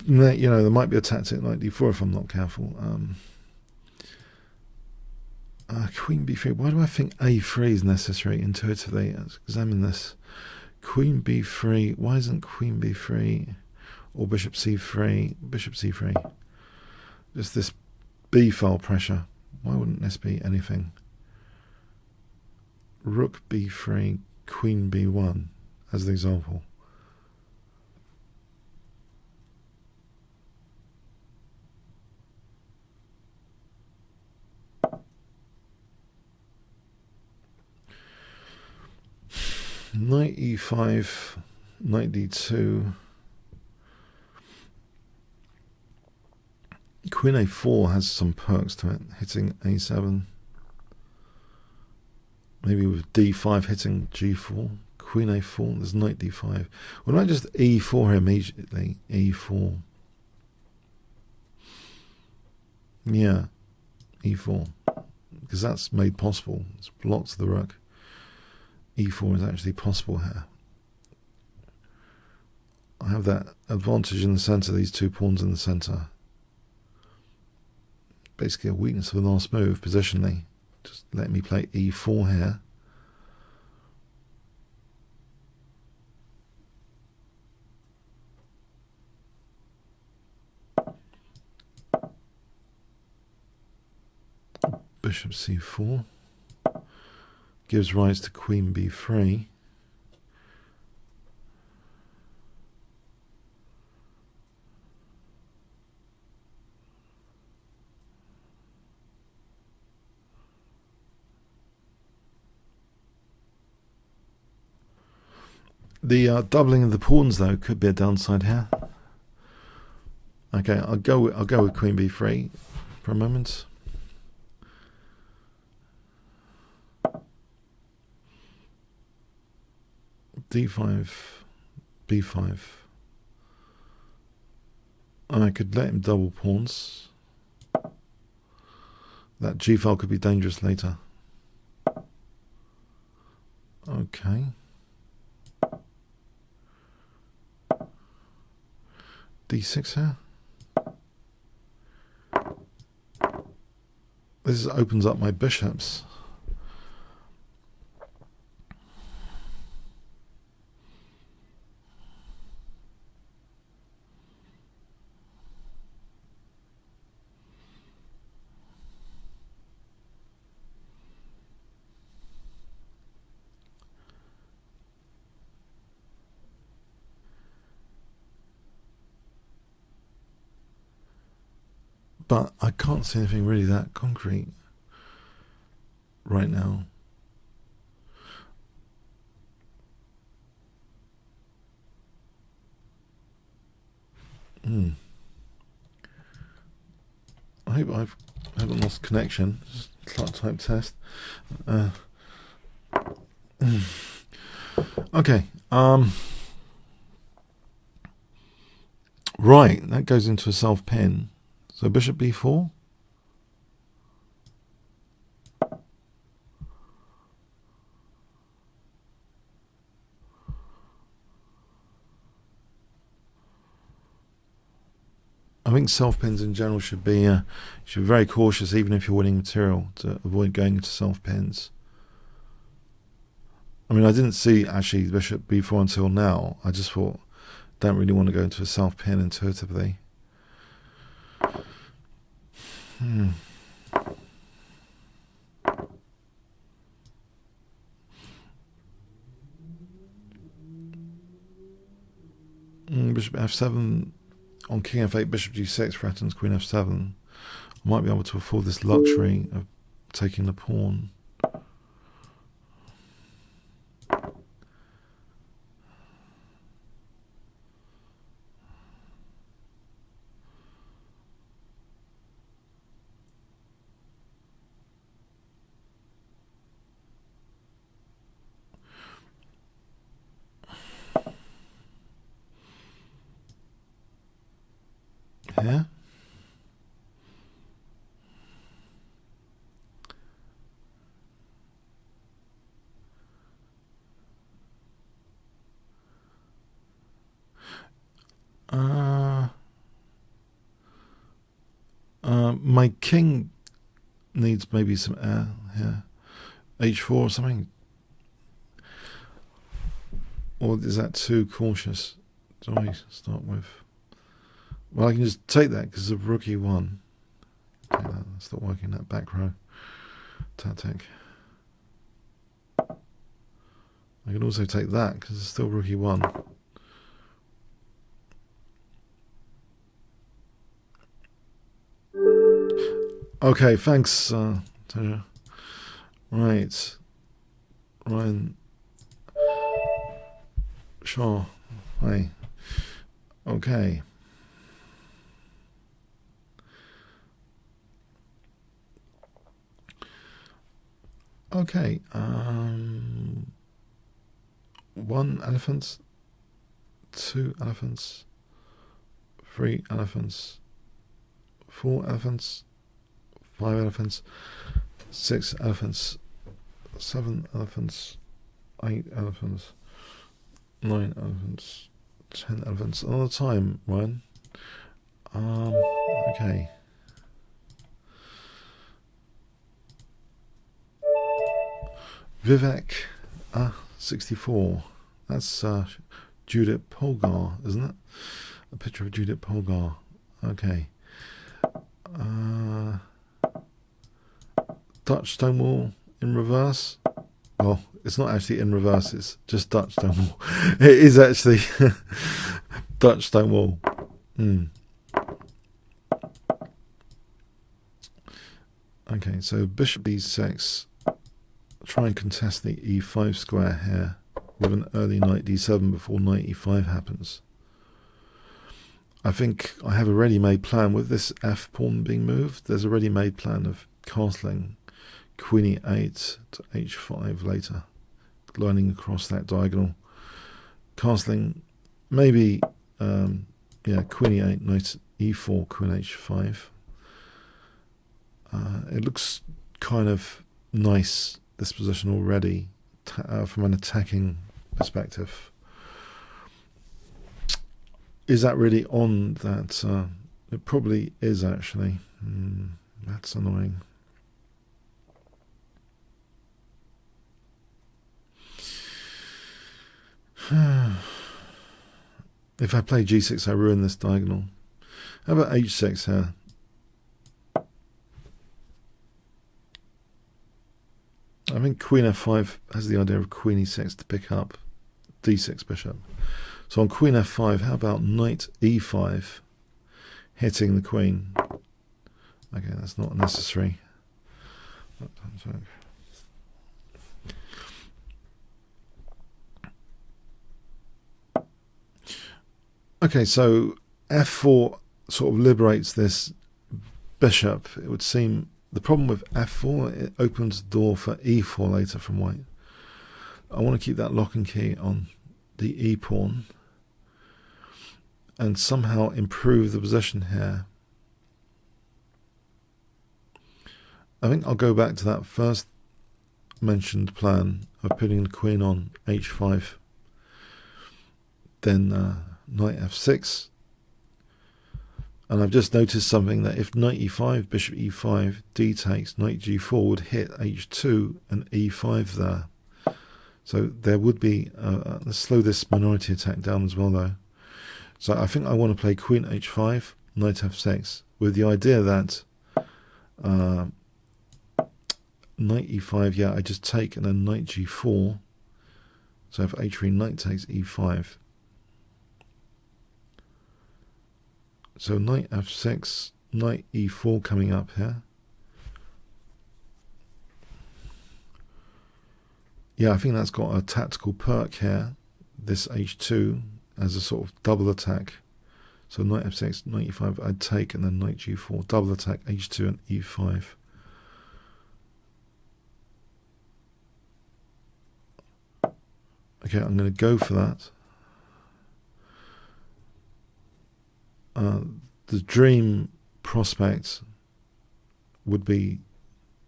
Speaker 1: You know, there might be a tactic like d4 if I'm not careful. Queen b3. Why do I think a3 is necessary intuitively? Let's examine this. Queen b3. Why isn't queen b3 or bishop c3? Bishop c3. Just this b file pressure. Why wouldn't this be anything? Rook b3, queen b1 as the example. Knight e5, knight d2. Queen a4 has some perks to it, hitting a7. Maybe with d5 hitting g4. Queen a4, there's knight d5. Why don't I just e4 here immediately? e4. Yeah, e4. Because that's made possible. It's blocked the rook. e4 is actually possible here. I have that advantage in the centre, these two pawns in the centre. Basically a weakness of the last move, positionally. Just let me play e4 here. Bishop c4 gives rise to queen b3. The doubling of the pawns though could be a downside here. Okay, I'll go with queen b3 for a moment. d5, b5. I could let him double pawns. That g file could be dangerous later. Okay. d6 here. This opens up my bishops. But I can't see anything really that concrete right now. I hope I haven't lost connection. Just type test. Okay. Right, that goes into a self pin. So bishop b4. I think self pins in general should be very cautious, even if you're winning material, to avoid going into self pins. I mean, I didn't see actually bishop b4 until now. I just thought, don't really want to go into a self pin intuitively. Bishop f7 on king f8, bishop g6 threatens queen f7. I might be able to afford this luxury of taking the pawn. Here. My king needs maybe some air here. h4 or something. Or is that too cautious? Do I start with? Well, I can just take that because of rook e1. Take that. Stop working that back row tactic. I can also take that because it's still rook e1. Okay, thanks, Taja. Right. Ryan. Sure. Hi. Okay. Okay. 1 elephant, 2 elephants, 3 elephants, 4 elephants, 5 elephants, 6 elephants, 7 elephants, 8 elephants, 9 elephants, 10 elephants. Another time, Ryan. Okay. Vivek, 64. That's Judith Polgar, isn't it? A picture of Judith Polgar. Okay. Dutch Stonewall in reverse. Well, it's not actually in reverse, it's just Dutch Stonewall. It is actually Dutch Stonewall. Okay, so bishop d6. Try and contest the e5 square here with an early knight d7 before knight e5 happens. I think I have a ready-made plan with this f pawn being moved. There's a ready-made plan of castling queen e8 to h5 later, lining across that diagonal, castling maybe queen e8, knight e4, queen h5. It looks kind of nice, this position already, from an attacking perspective. Is that really on that? It probably is, actually. That's annoying. If I play g6, I ruin this diagonal. How about h6 here? I think queen f5 has the idea of queen e6 to pick up d6 bishop. So on queen f5, how about knight e5 hitting the queen? Okay, that's not necessary. Okay, so f4 sort of liberates this bishop. It would seem the problem with f4, it opens the door for e4 later from white. I want to keep that lock and key on the e pawn and somehow improve the position here. I think I'll go back to that first mentioned plan of putting the queen on h5, then knight f6. And I've just noticed something, that if knight e5, bishop e5, d takes, knight g4 would hit h2 and e5 there. So there would be, let's slow this minority attack down as well though. So I think I want to play queen h5, knight f6, with the idea that knight e5, yeah, I just take and then knight g4. So if h3, knight takes e5. So knight f6, knight e4 coming up here. Yeah, I think that's got a tactical perk here, this h2, as a sort of double attack. So knight f6, knight e5, I'd take, and then knight g4, double attack, h2 and e5. Okay, I'm going to go for that. The dream prospect would be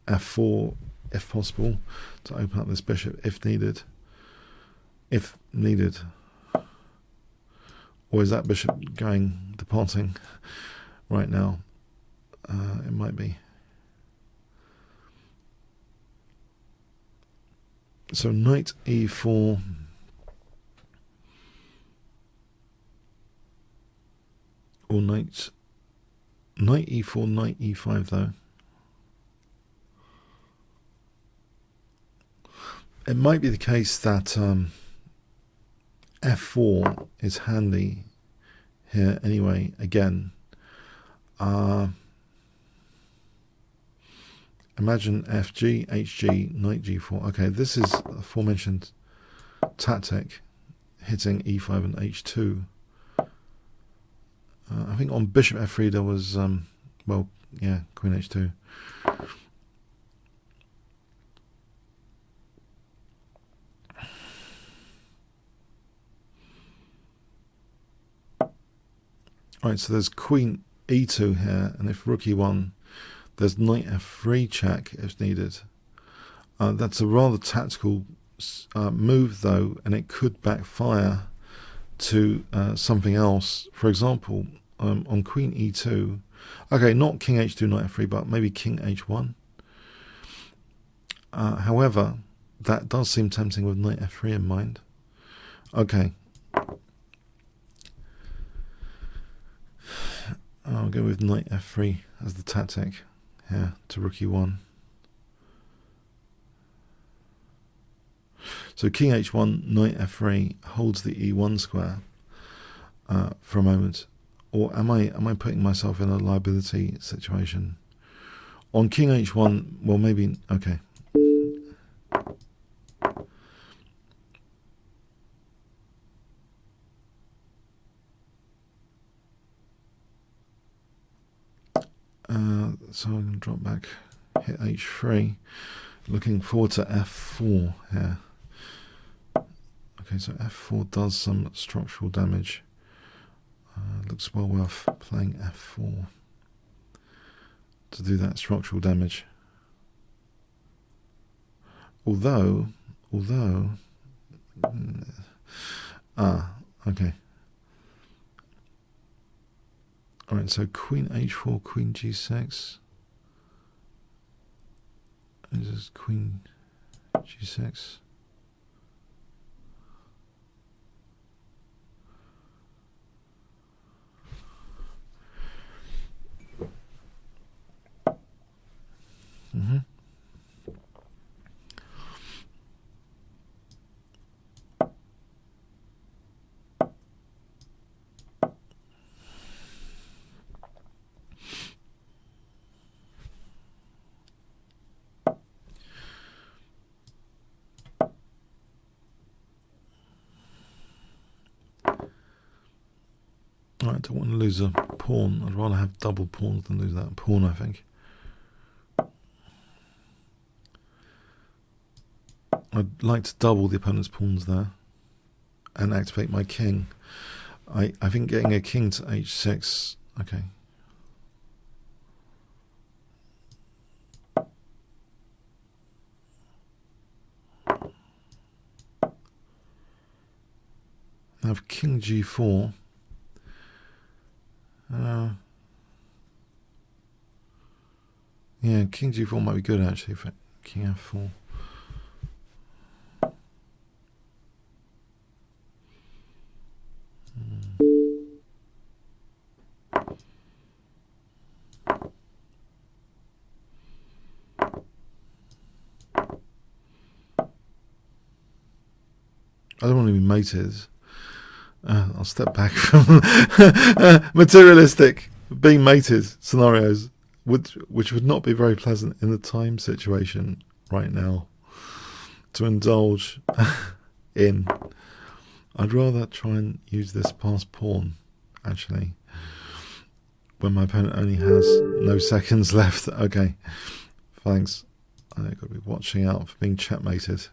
Speaker 1: f4, if possible, to open up this bishop if needed. If needed. Or is that bishop departing right now? It might be. So knight e4. Or knight e4, knight e5 though. It might be the case that f4 is handy here anyway. Again, imagine fg, hg, knight g4. Okay, this is aforementioned tactic, hitting e5 and h2. I think on bishop f3 there was, well, yeah, queen h2. Right, so there's queen e2 here, and if rook e1, there's knight f3 check if needed. That's a rather tactical move though, and it could backfire to something else. For example, on queen e2, okay, not king h2, knight f3, but maybe king h1. However, that does seem tempting with knight f3 in mind. Okay. I'll go with knight f3 as the tactic here to rook e1. So king h1, knight f3 holds the e1 square for a moment. Or am I putting myself in a liability situation? On king h1, well maybe, okay. So I'm going to drop back, hit h3, looking forward to f4 here. Okay, so f4 does some structural damage. Looks well worth playing f4 to do that structural damage. Although, okay. Alright, so queen h4, queen g6. This is queen g6. I don't want to lose a pawn. I'd rather have double pawns than lose that pawn, I think. I'd like to double the opponent's pawns there and activate my king. I think getting a king to h6, okay. I have king g4. Yeah, king g4 might be good actually for king f4. I don't want to be mated. I'll step back from materialistic being mated scenarios, which would not be very pleasant in the time situation right now to indulge in. I'd rather try and use this past pawn, actually, when my opponent only has no seconds left. Okay, thanks. I've got to be watching out for being checkmated.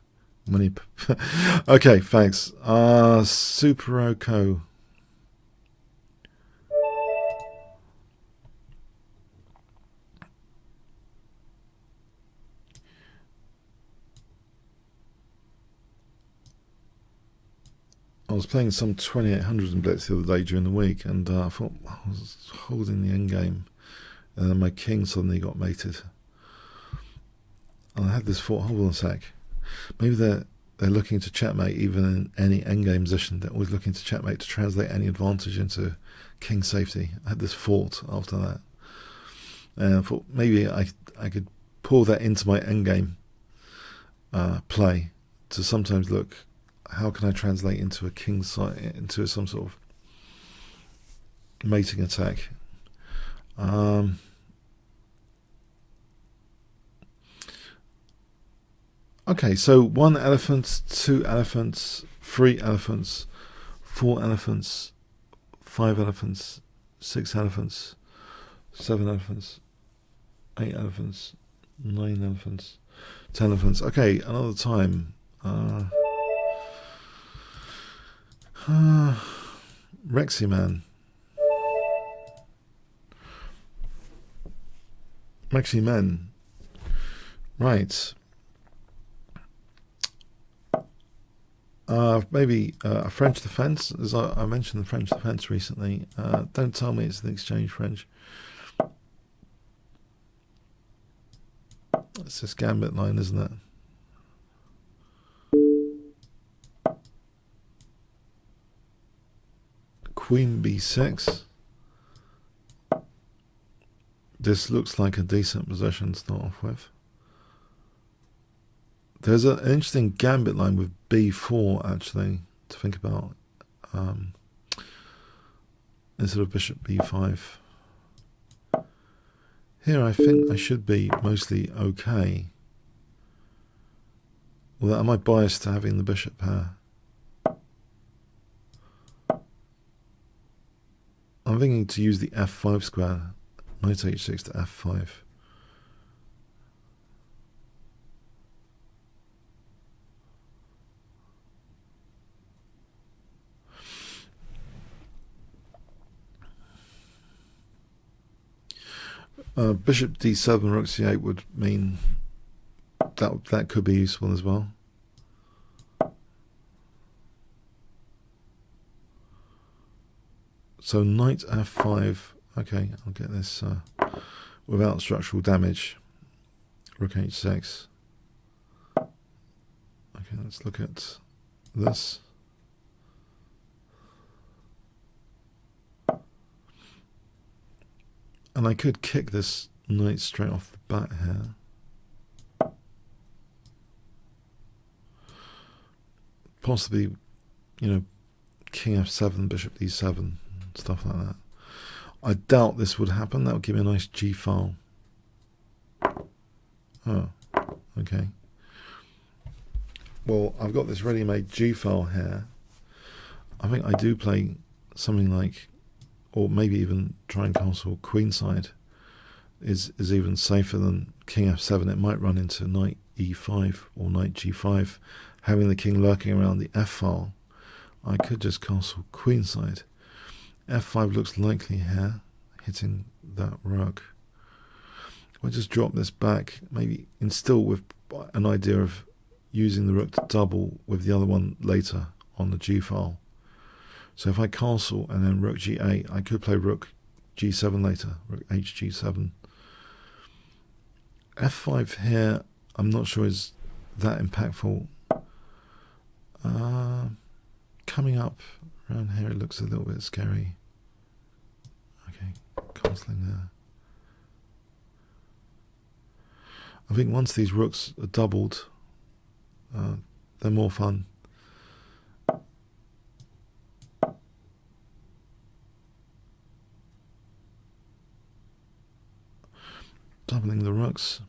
Speaker 1: Okay, thanks. Superoco. I was playing some 2800 in Blitz the other day during the week, and I thought I was holding the endgame, and then my king suddenly got mated. And I had this thought, hold on a sec. Maybe they're looking to checkmate even in any endgame position. They're always looking to checkmate to translate any advantage into king safety. I had this thought after that. And I thought maybe I could pull that into my endgame play to sometimes look, how can I translate into a king side, into some sort of mating attack? Okay, so 1 elephant, 2 elephants, 3 elephants, 4 elephants, 5 elephants, 6 elephants, 7 elephants, 8 elephants, 9 elephants, 10 elephants. Okay, another time. Reximan. Reximan. Right. Maybe a French defence, as I mentioned the French defence recently. Don't tell me it's an exchange French. It's this gambit line, isn't it? Queen b6. This looks like a decent position to start off with. There's an interesting gambit line with b4, actually, to think about, instead of bishop b5. Here I think I should be mostly okay. Although, am I biased to having the bishop pair? I'm thinking to use the f5 square, knight h6 to f5. Bishop d7, rook c8 would mean that could be useful as well. So knight f5. Okay, I'll get this without structural damage. Rook h6. Okay, let's look at this. And I could kick this knight straight off the bat here. Possibly, you know, king f7, bishop d7, stuff like that. I doubt this would happen. That would give me a nice g file. Oh, okay. Well, I've got this ready-made g file here. I think I do play something like, or maybe even try and castle queenside is even safer than king f7. It might run into knight e5 or knight g5. Having the king lurking around the f file, I could just castle queenside. f5 looks likely here, hitting that rook. If I just drop this back, maybe instill with an idea of using the rook to double with the other one later on the g file. So if I castle and then rook g8, I could play rook g7 later, rook hg7. f5 here, I'm not sure is that impactful. Coming up around here, it looks a little bit scary. Okay, castling there. I think once these rooks are doubled, they're more fun. doubling the rooks.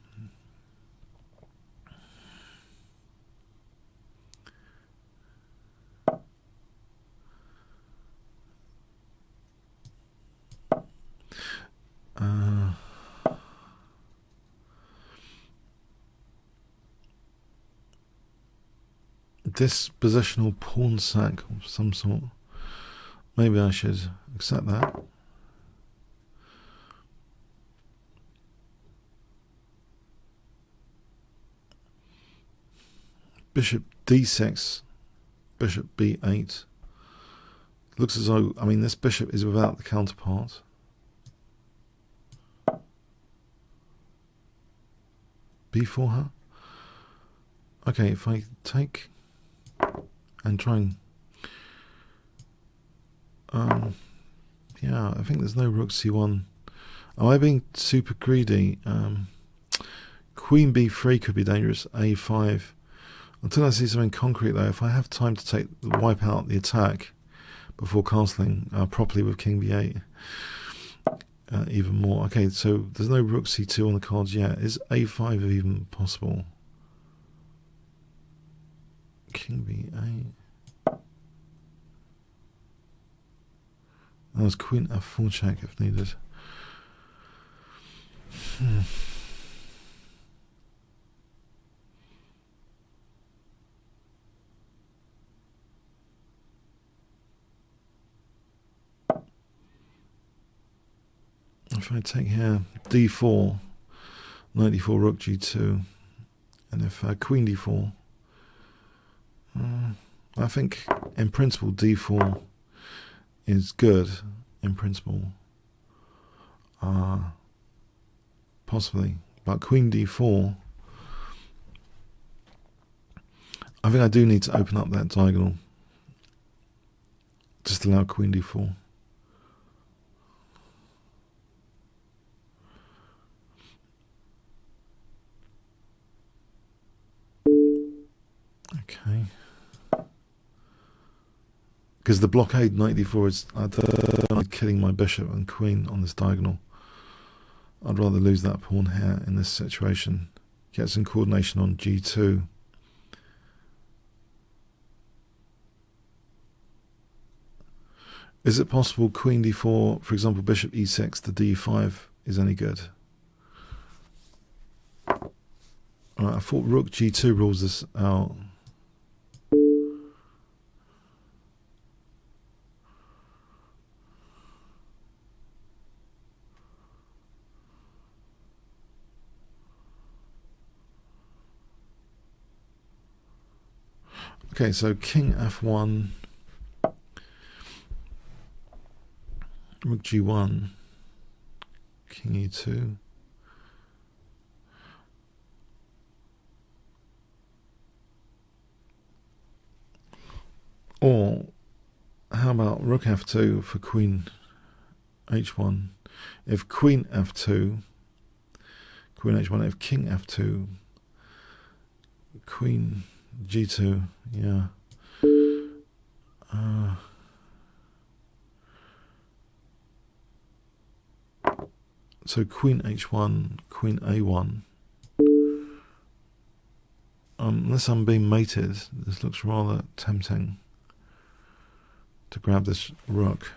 Speaker 1: This positional pawn sack of some sort. Maybe I should accept that. Bishop d6, bishop b8. Looks as though, I mean, this bishop is without the counterpart. b4 her. Okay, if I take and try and yeah, I think there's no rook c1. Am I being super greedy? Queen b3 could be dangerous. a5. Until I see something concrete though, if I have time to wipe out the attack before castling properly with king b8, even more. Okay, so there's no rook c2 on the cards yet. Is a5 even possible? King b8. That was queen f4 check if needed. If I take here d4, knight d4, rook g2, and if queen d4, I think in principle d4 is good, in principle, possibly, but queen d4, I think I do need to open up that diagonal, just allow queen d4. Okay. Because the blockade knight d4 is killing my bishop and queen on this diagonal. I'd rather lose that pawn here in this situation. Get some coordination on g2. Is it possible queen d4, for example, bishop e6 to d5 is any good? Alright, I thought rook g2 rules this out. Okay, so king f1, rook g1, king e2. Or how about rook f2 for queen h1? If queen f2, queen h1, if king f2, queen g2, yeah. So queen h1, queen a1. Unless I'm being mated, this looks rather tempting to grab this rook.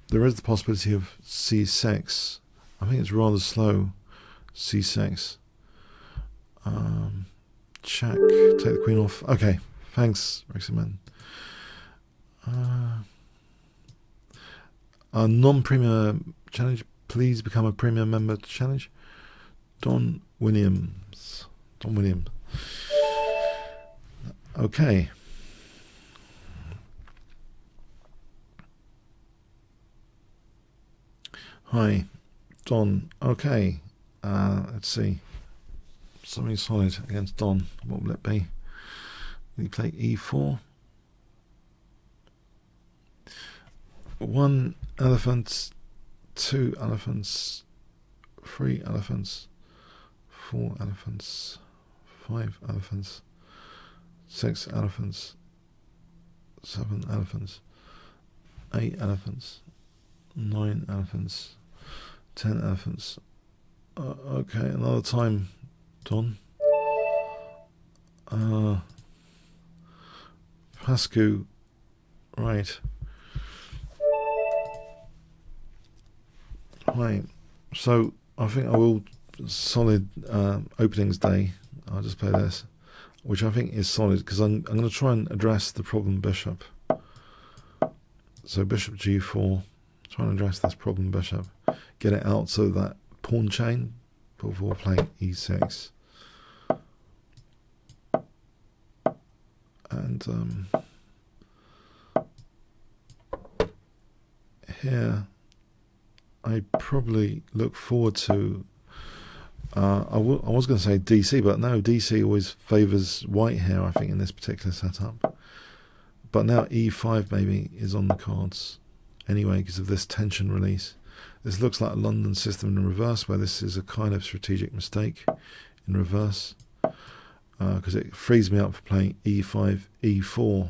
Speaker 1: There is the possibility of c6. I think it's rather slow. c6. Check. Take the queen off. Okay. Thanks, Reximan. A non-premier challenge. Please become a premium member to challenge. Don Williams. Don Williams. Okay. Hi, Don. Okay. Let's see. Something solid against Don. What will it be? Will he play e4? 1 elephant, 2 elephants, 3 elephants, 4 elephants, 5 elephants, 6 elephants, 7 elephants, 8 elephants, 9 elephants, 10 elephants. Okay, another time, Don. Pascu, right. Right, so I think I will solid openings day. I'll just play this, which I think is solid because I'm going to try and address the problem bishop. So bishop g4, try and address this problem bishop, get it out so that pawn chain before playing e6. And here I probably look forward to I was going to say DC, but no, DC always favours white here, I think, in this particular setup. But now e5 maybe is on the cards anyway because of this tension release. This looks like a London system in reverse, where this is a kind of strategic mistake in reverse because it frees me up for playing e5, e4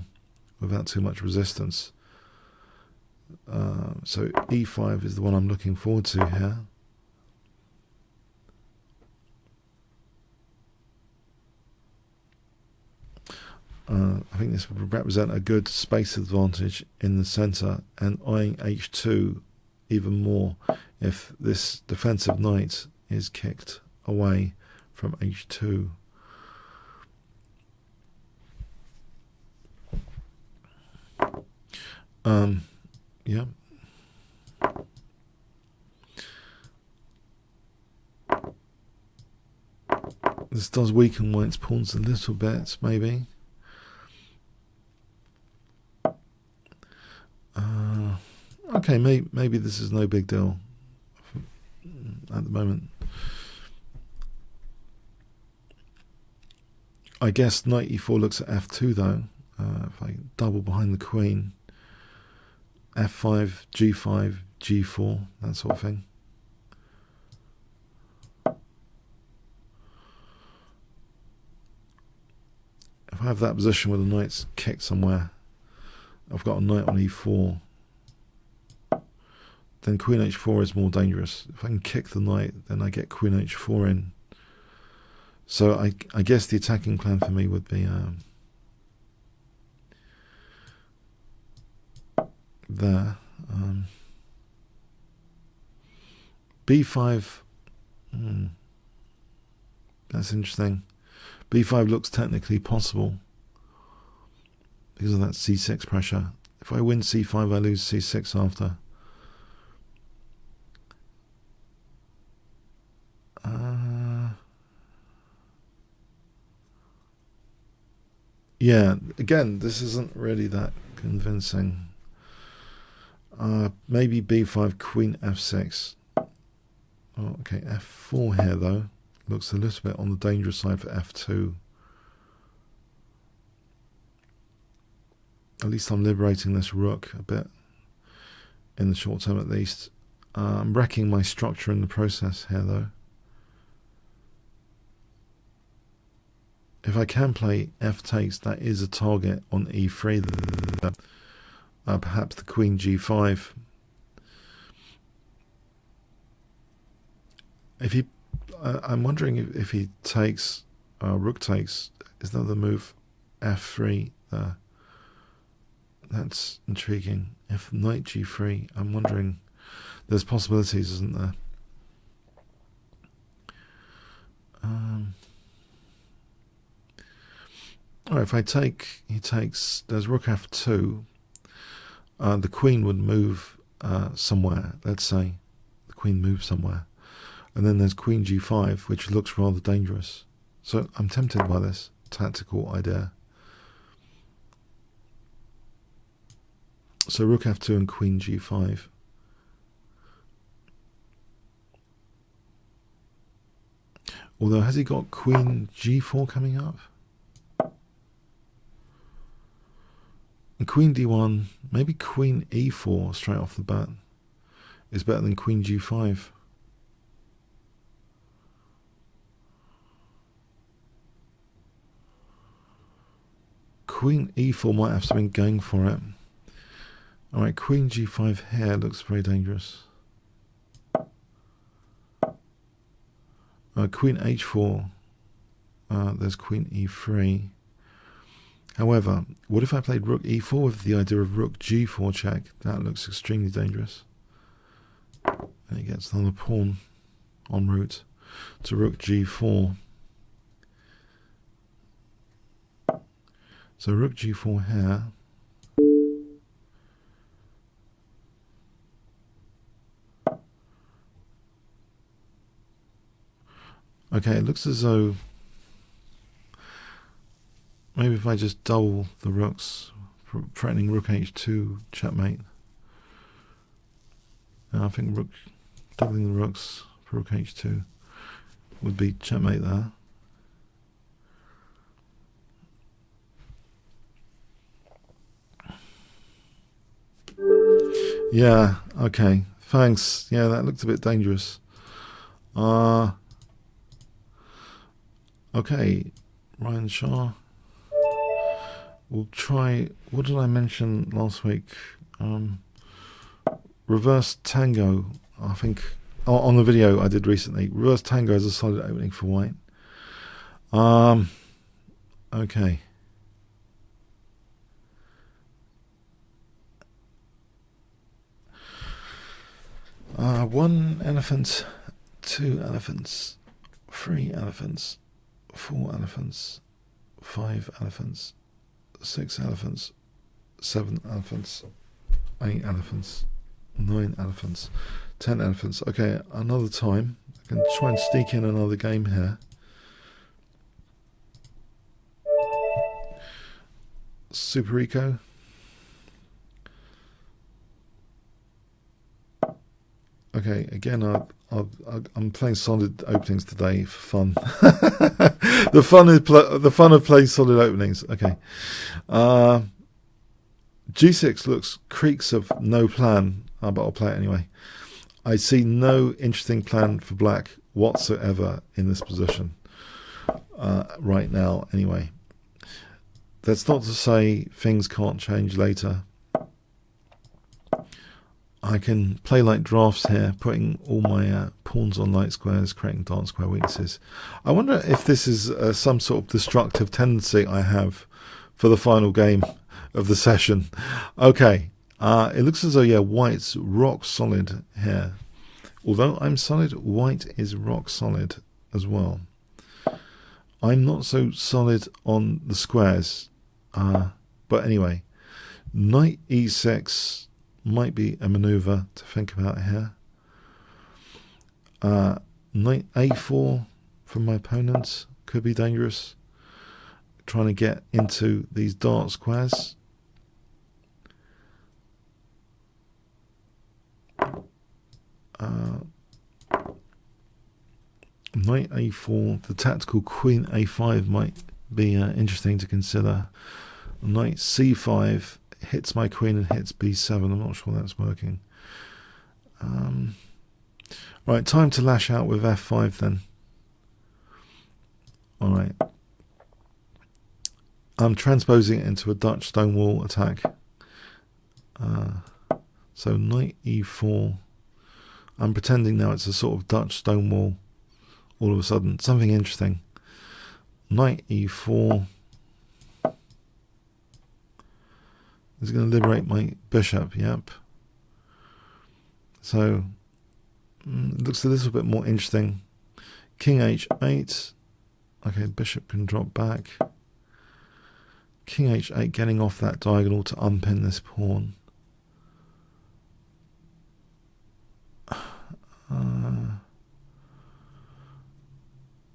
Speaker 1: without too much resistance. So e5 is the one I'm looking forward to here. I think this would represent a good space advantage in the centre, and eyeing h2 even more if this defensive knight is kicked away from h2. Yeah. This does weaken white's pawns a little bit, maybe. Okay, maybe this is no big deal at the moment. I guess knight e4 looks at f2 though. If I double behind the queen, f5, g5, g4, that sort of thing. If I have that position where the knight's kicked somewhere, I've got a knight on e4, then queen h4 is more dangerous. If I can kick the knight, then I get queen h4 in. So I guess the attacking plan for me would be there. b5, that's interesting. b5 looks technically possible because of that c6 pressure. If I win c5, I lose c6 after. Yeah, again, this isn't really that convincing. Maybe b5, queen f6. Oh, okay, f4 here though. Looks a little bit on the dangerous side for f2. At least I'm liberating this rook a bit, in the short term at least. I'm wrecking my structure in the process here though. If I can play f takes, that is a target on e3. Perhaps the queen g5. If he, I'm wondering if he takes, rook takes, is that the move f3 there? That's intriguing. If knight g3, I'm wondering, there's possibilities, isn't there? Alright, if I take, he takes, there's rook f2, the queen would move somewhere, let's say, the queen moves somewhere, and then there's queen g5, which looks rather dangerous. So I'm tempted by this tactical idea. So rook f2 and queen g5. Although, has he got queen g4 coming up? And queen d1, maybe queen e4 straight off the bat is better than queen g5. Queen e4 might have something going for it. Alright, queen g5 here looks very dangerous. Queen h4. There's queen e3. However, what if I played rook e4 with the idea of rook g4 check? That looks extremely dangerous. And he gets another pawn en route to rook g4. So rook g4 here. Okay, it looks as though maybe if I just double the rooks, threatening rook h2 checkmate. I think doubling the rooks for rook h2 would be checkmate there. Yeah, okay, thanks. Yeah, that looked a bit dangerous. Okay, Ryan Shaw. We'll try, what did I mention last week? Reverse Tango, I think, on the video I did recently. Reverse Tango is a solid opening for white. Okay. One elephant, two elephants, three elephants, four elephants, five elephants, six elephants, seven elephants, eight elephants, nine elephants, 10 elephants. Okay, another time. I can try and sneak in another game here. Super Eco. Okay, again, I'm playing solid openings today for fun. the fun of playing solid openings. Okay, G6 looks creaks of no plan, but I'll play it anyway. I see no interesting plan for black whatsoever in this position right now. Anyway, that's not to say things can't change later. I can play like drafts here, putting all my pawns on light squares, creating dark square weaknesses. I wonder if this is some sort of destructive tendency I have for the final game of the session. Okay, it looks as though, yeah, white's rock solid here. Although I'm solid, white is rock solid as well. I'm not so solid on the squares. But anyway, knight e6 might be a maneuver to think about here. Knight a4 from my opponent could be dangerous. Trying to get into these dark squares. Knight a4, the tactical queen a5 might be interesting to consider. Knight c5 hits my queen and hits b7. I'm not sure that's working. Right, time to lash out with f5 then. Alright. I'm transposing it into a Dutch stonewall attack. So knight e4. I'm pretending now it's a sort of Dutch stonewall all of a sudden. Something interesting. Knight e4. Is going to liberate my bishop, yep. So, it looks a little bit more interesting. King h8. Okay, bishop can drop back. King h8, getting off that diagonal to unpin this pawn.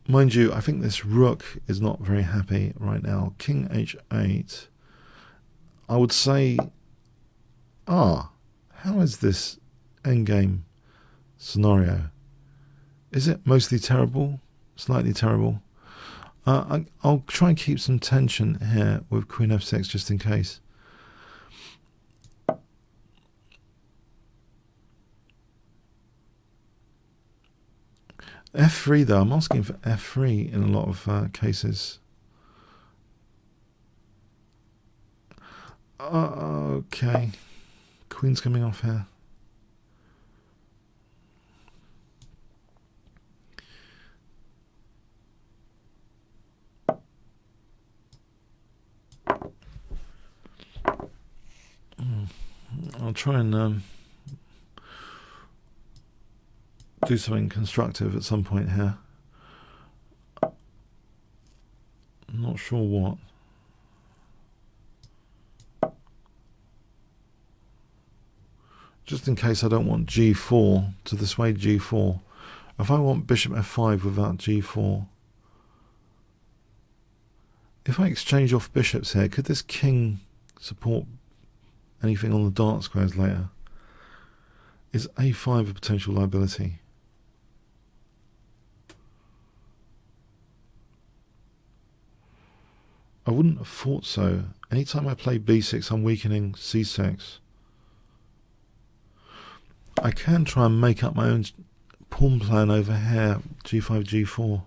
Speaker 1: Mind you, I think this rook is not very happy right now. King h8. I would say, how is this endgame scenario? Is it mostly terrible? Slightly terrible? I'll try and keep some tension here with queen f6 just in case. f3 though, I'm asking for f3 in a lot of cases. Okay, Queen's coming off here. I'll try and do something constructive at some point here. I'm not sure what. Just in case I don't want g4 to dissuade g4. If I want bishop f5 without g4, if I exchange off bishops here, could this king support anything on the dark squares later? Is a5 a potential liability? I wouldn't have thought so. Anytime I play b6, I'm weakening c6. I can try and make up my own pawn plan over here, g5, g4.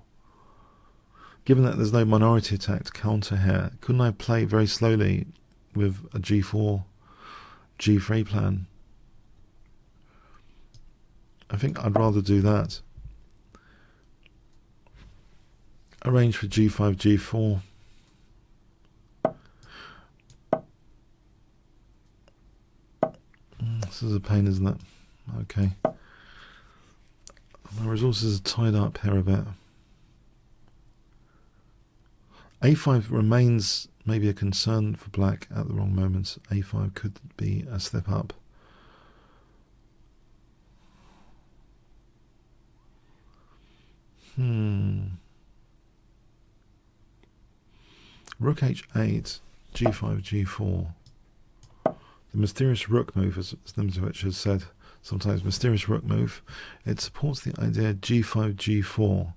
Speaker 1: Given that there's no minority attack to counter here, couldn't I play very slowly with a g4, g3 plan? I think I'd rather do that. Arrange for g5, g4. This is a pain, isn't it? Okay. My resources are tied up here a bit. a5 remains maybe a concern for black at the wrong moment. a5 could be a slip up. Rook h8, g5, g4. The mysterious rook move, as Symmetrical has said, sometimes mysterious rook move. It supports the idea g5, g4.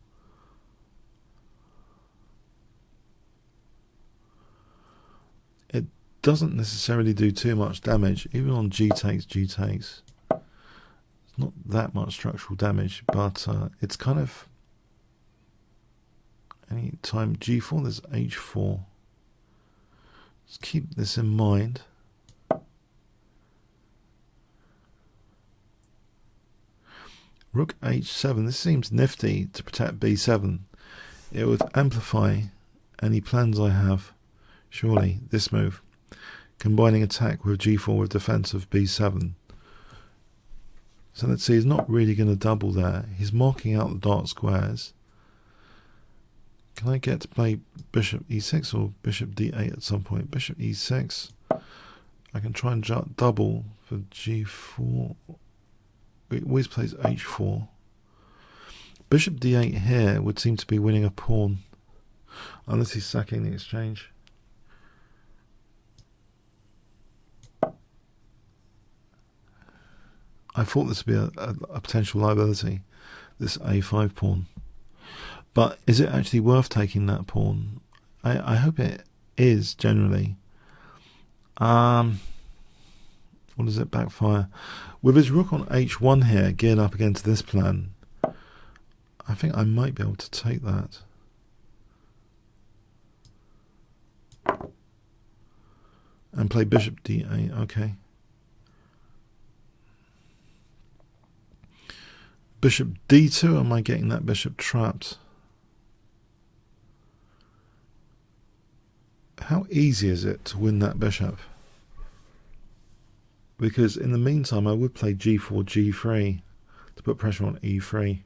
Speaker 1: It doesn't necessarily do too much damage, even on g takes, g takes. It's not that much structural damage, but it's kind of any time g4, there's h4. Let's keep this in mind. Rook h7, this seems nifty to protect b7. It would amplify any plans I have, surely, this move. Combining attack with g4 with defense of b7. So let's see, he's not really going to double there. He's marking out the dark squares. Can I get to play bishop e6 or bishop d8 at some point? Bishop e6. I can try and double for g4. It always plays h4. Bishop d8 here would seem to be winning a pawn, unless he's sacking the exchange. I thought this would be a potential liability, this a5 pawn. But is it actually worth taking that pawn? I hope it is, generally. Or does it backfire? With his rook on h1 here, geared up against this plan, I think I might be able to take that. And play bishop d8, okay. Bishop d2, am I getting that bishop trapped? How easy is it to win that bishop? Because in the meantime I would play g4, g3 to put pressure on e3.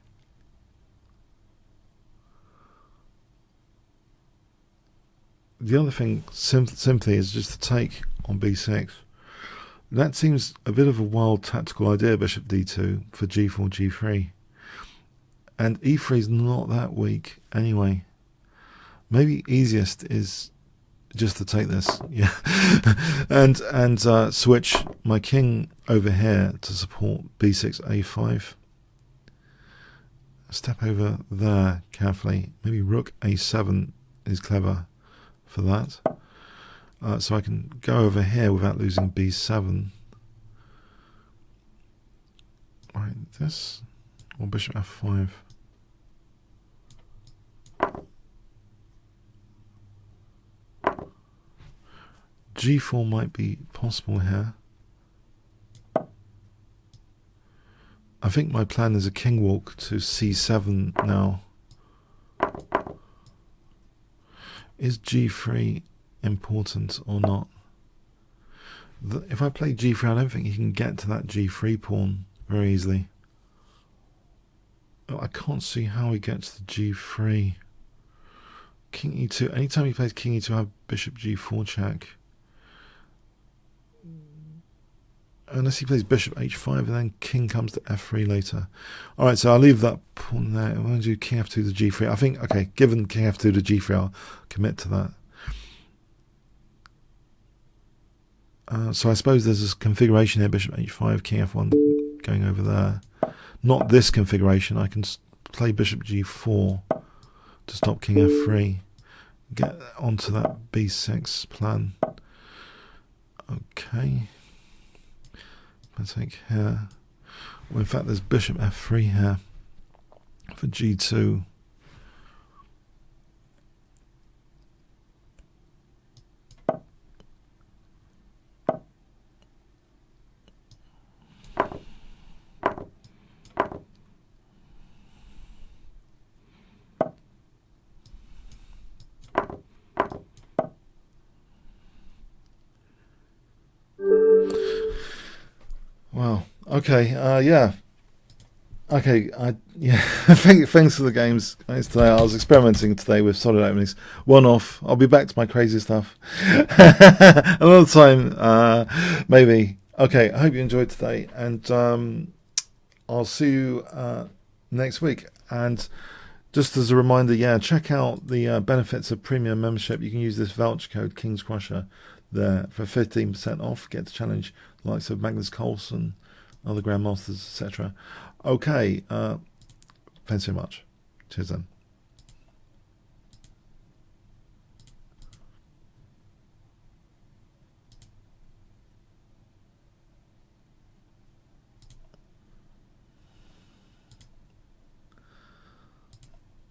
Speaker 1: The other thing simply is just to take on b6. That seems a bit of a wild tactical idea, bishop d2 for g4, g3. And e3 is not that weak anyway. Maybe easiest is just to take this, yeah, and switch my king over here to support b6, a5. Step over there carefully. Maybe rook a7 is clever for that. So I can go over here without losing b7. Right, this or bishop f5. g4 might be possible here. I think my plan is a king walk to c7 now. Is g3 important or not? If I play g3, I don't think he can get to that g3 pawn very easily. I can't see how he gets to g3. King e2. Anytime he plays king e2, I have bishop g4 check. Unless he plays bishop h5 and then king comes to f3 later. Alright, so I'll leave that pawn there. I'm going to do king f2 to g3. I think, okay, given king f2 to g3, I'll commit to that. So I suppose there's this configuration here, bishop h5, king f1 going over there. Not this configuration. I can play bishop g4 to stop king f3. Get onto that b6 plan. Okay. I take here. Well, in fact, there's bishop f3 here for g2. Wow. Okay. Yeah. Okay. Yeah. Thanks for the games today. I was experimenting today with solid openings. One off. I'll be back to my crazy stuff another time. Maybe. Okay. I hope you enjoyed today, and I'll see you next week. And just as a reminder, yeah, check out the benefits of premium membership. You can use this voucher code Kingscrusher there for 15% off. Get to challenge the likes of Magnus Carlsen, other grandmasters, etc. Okay, thanks so much. Cheers then.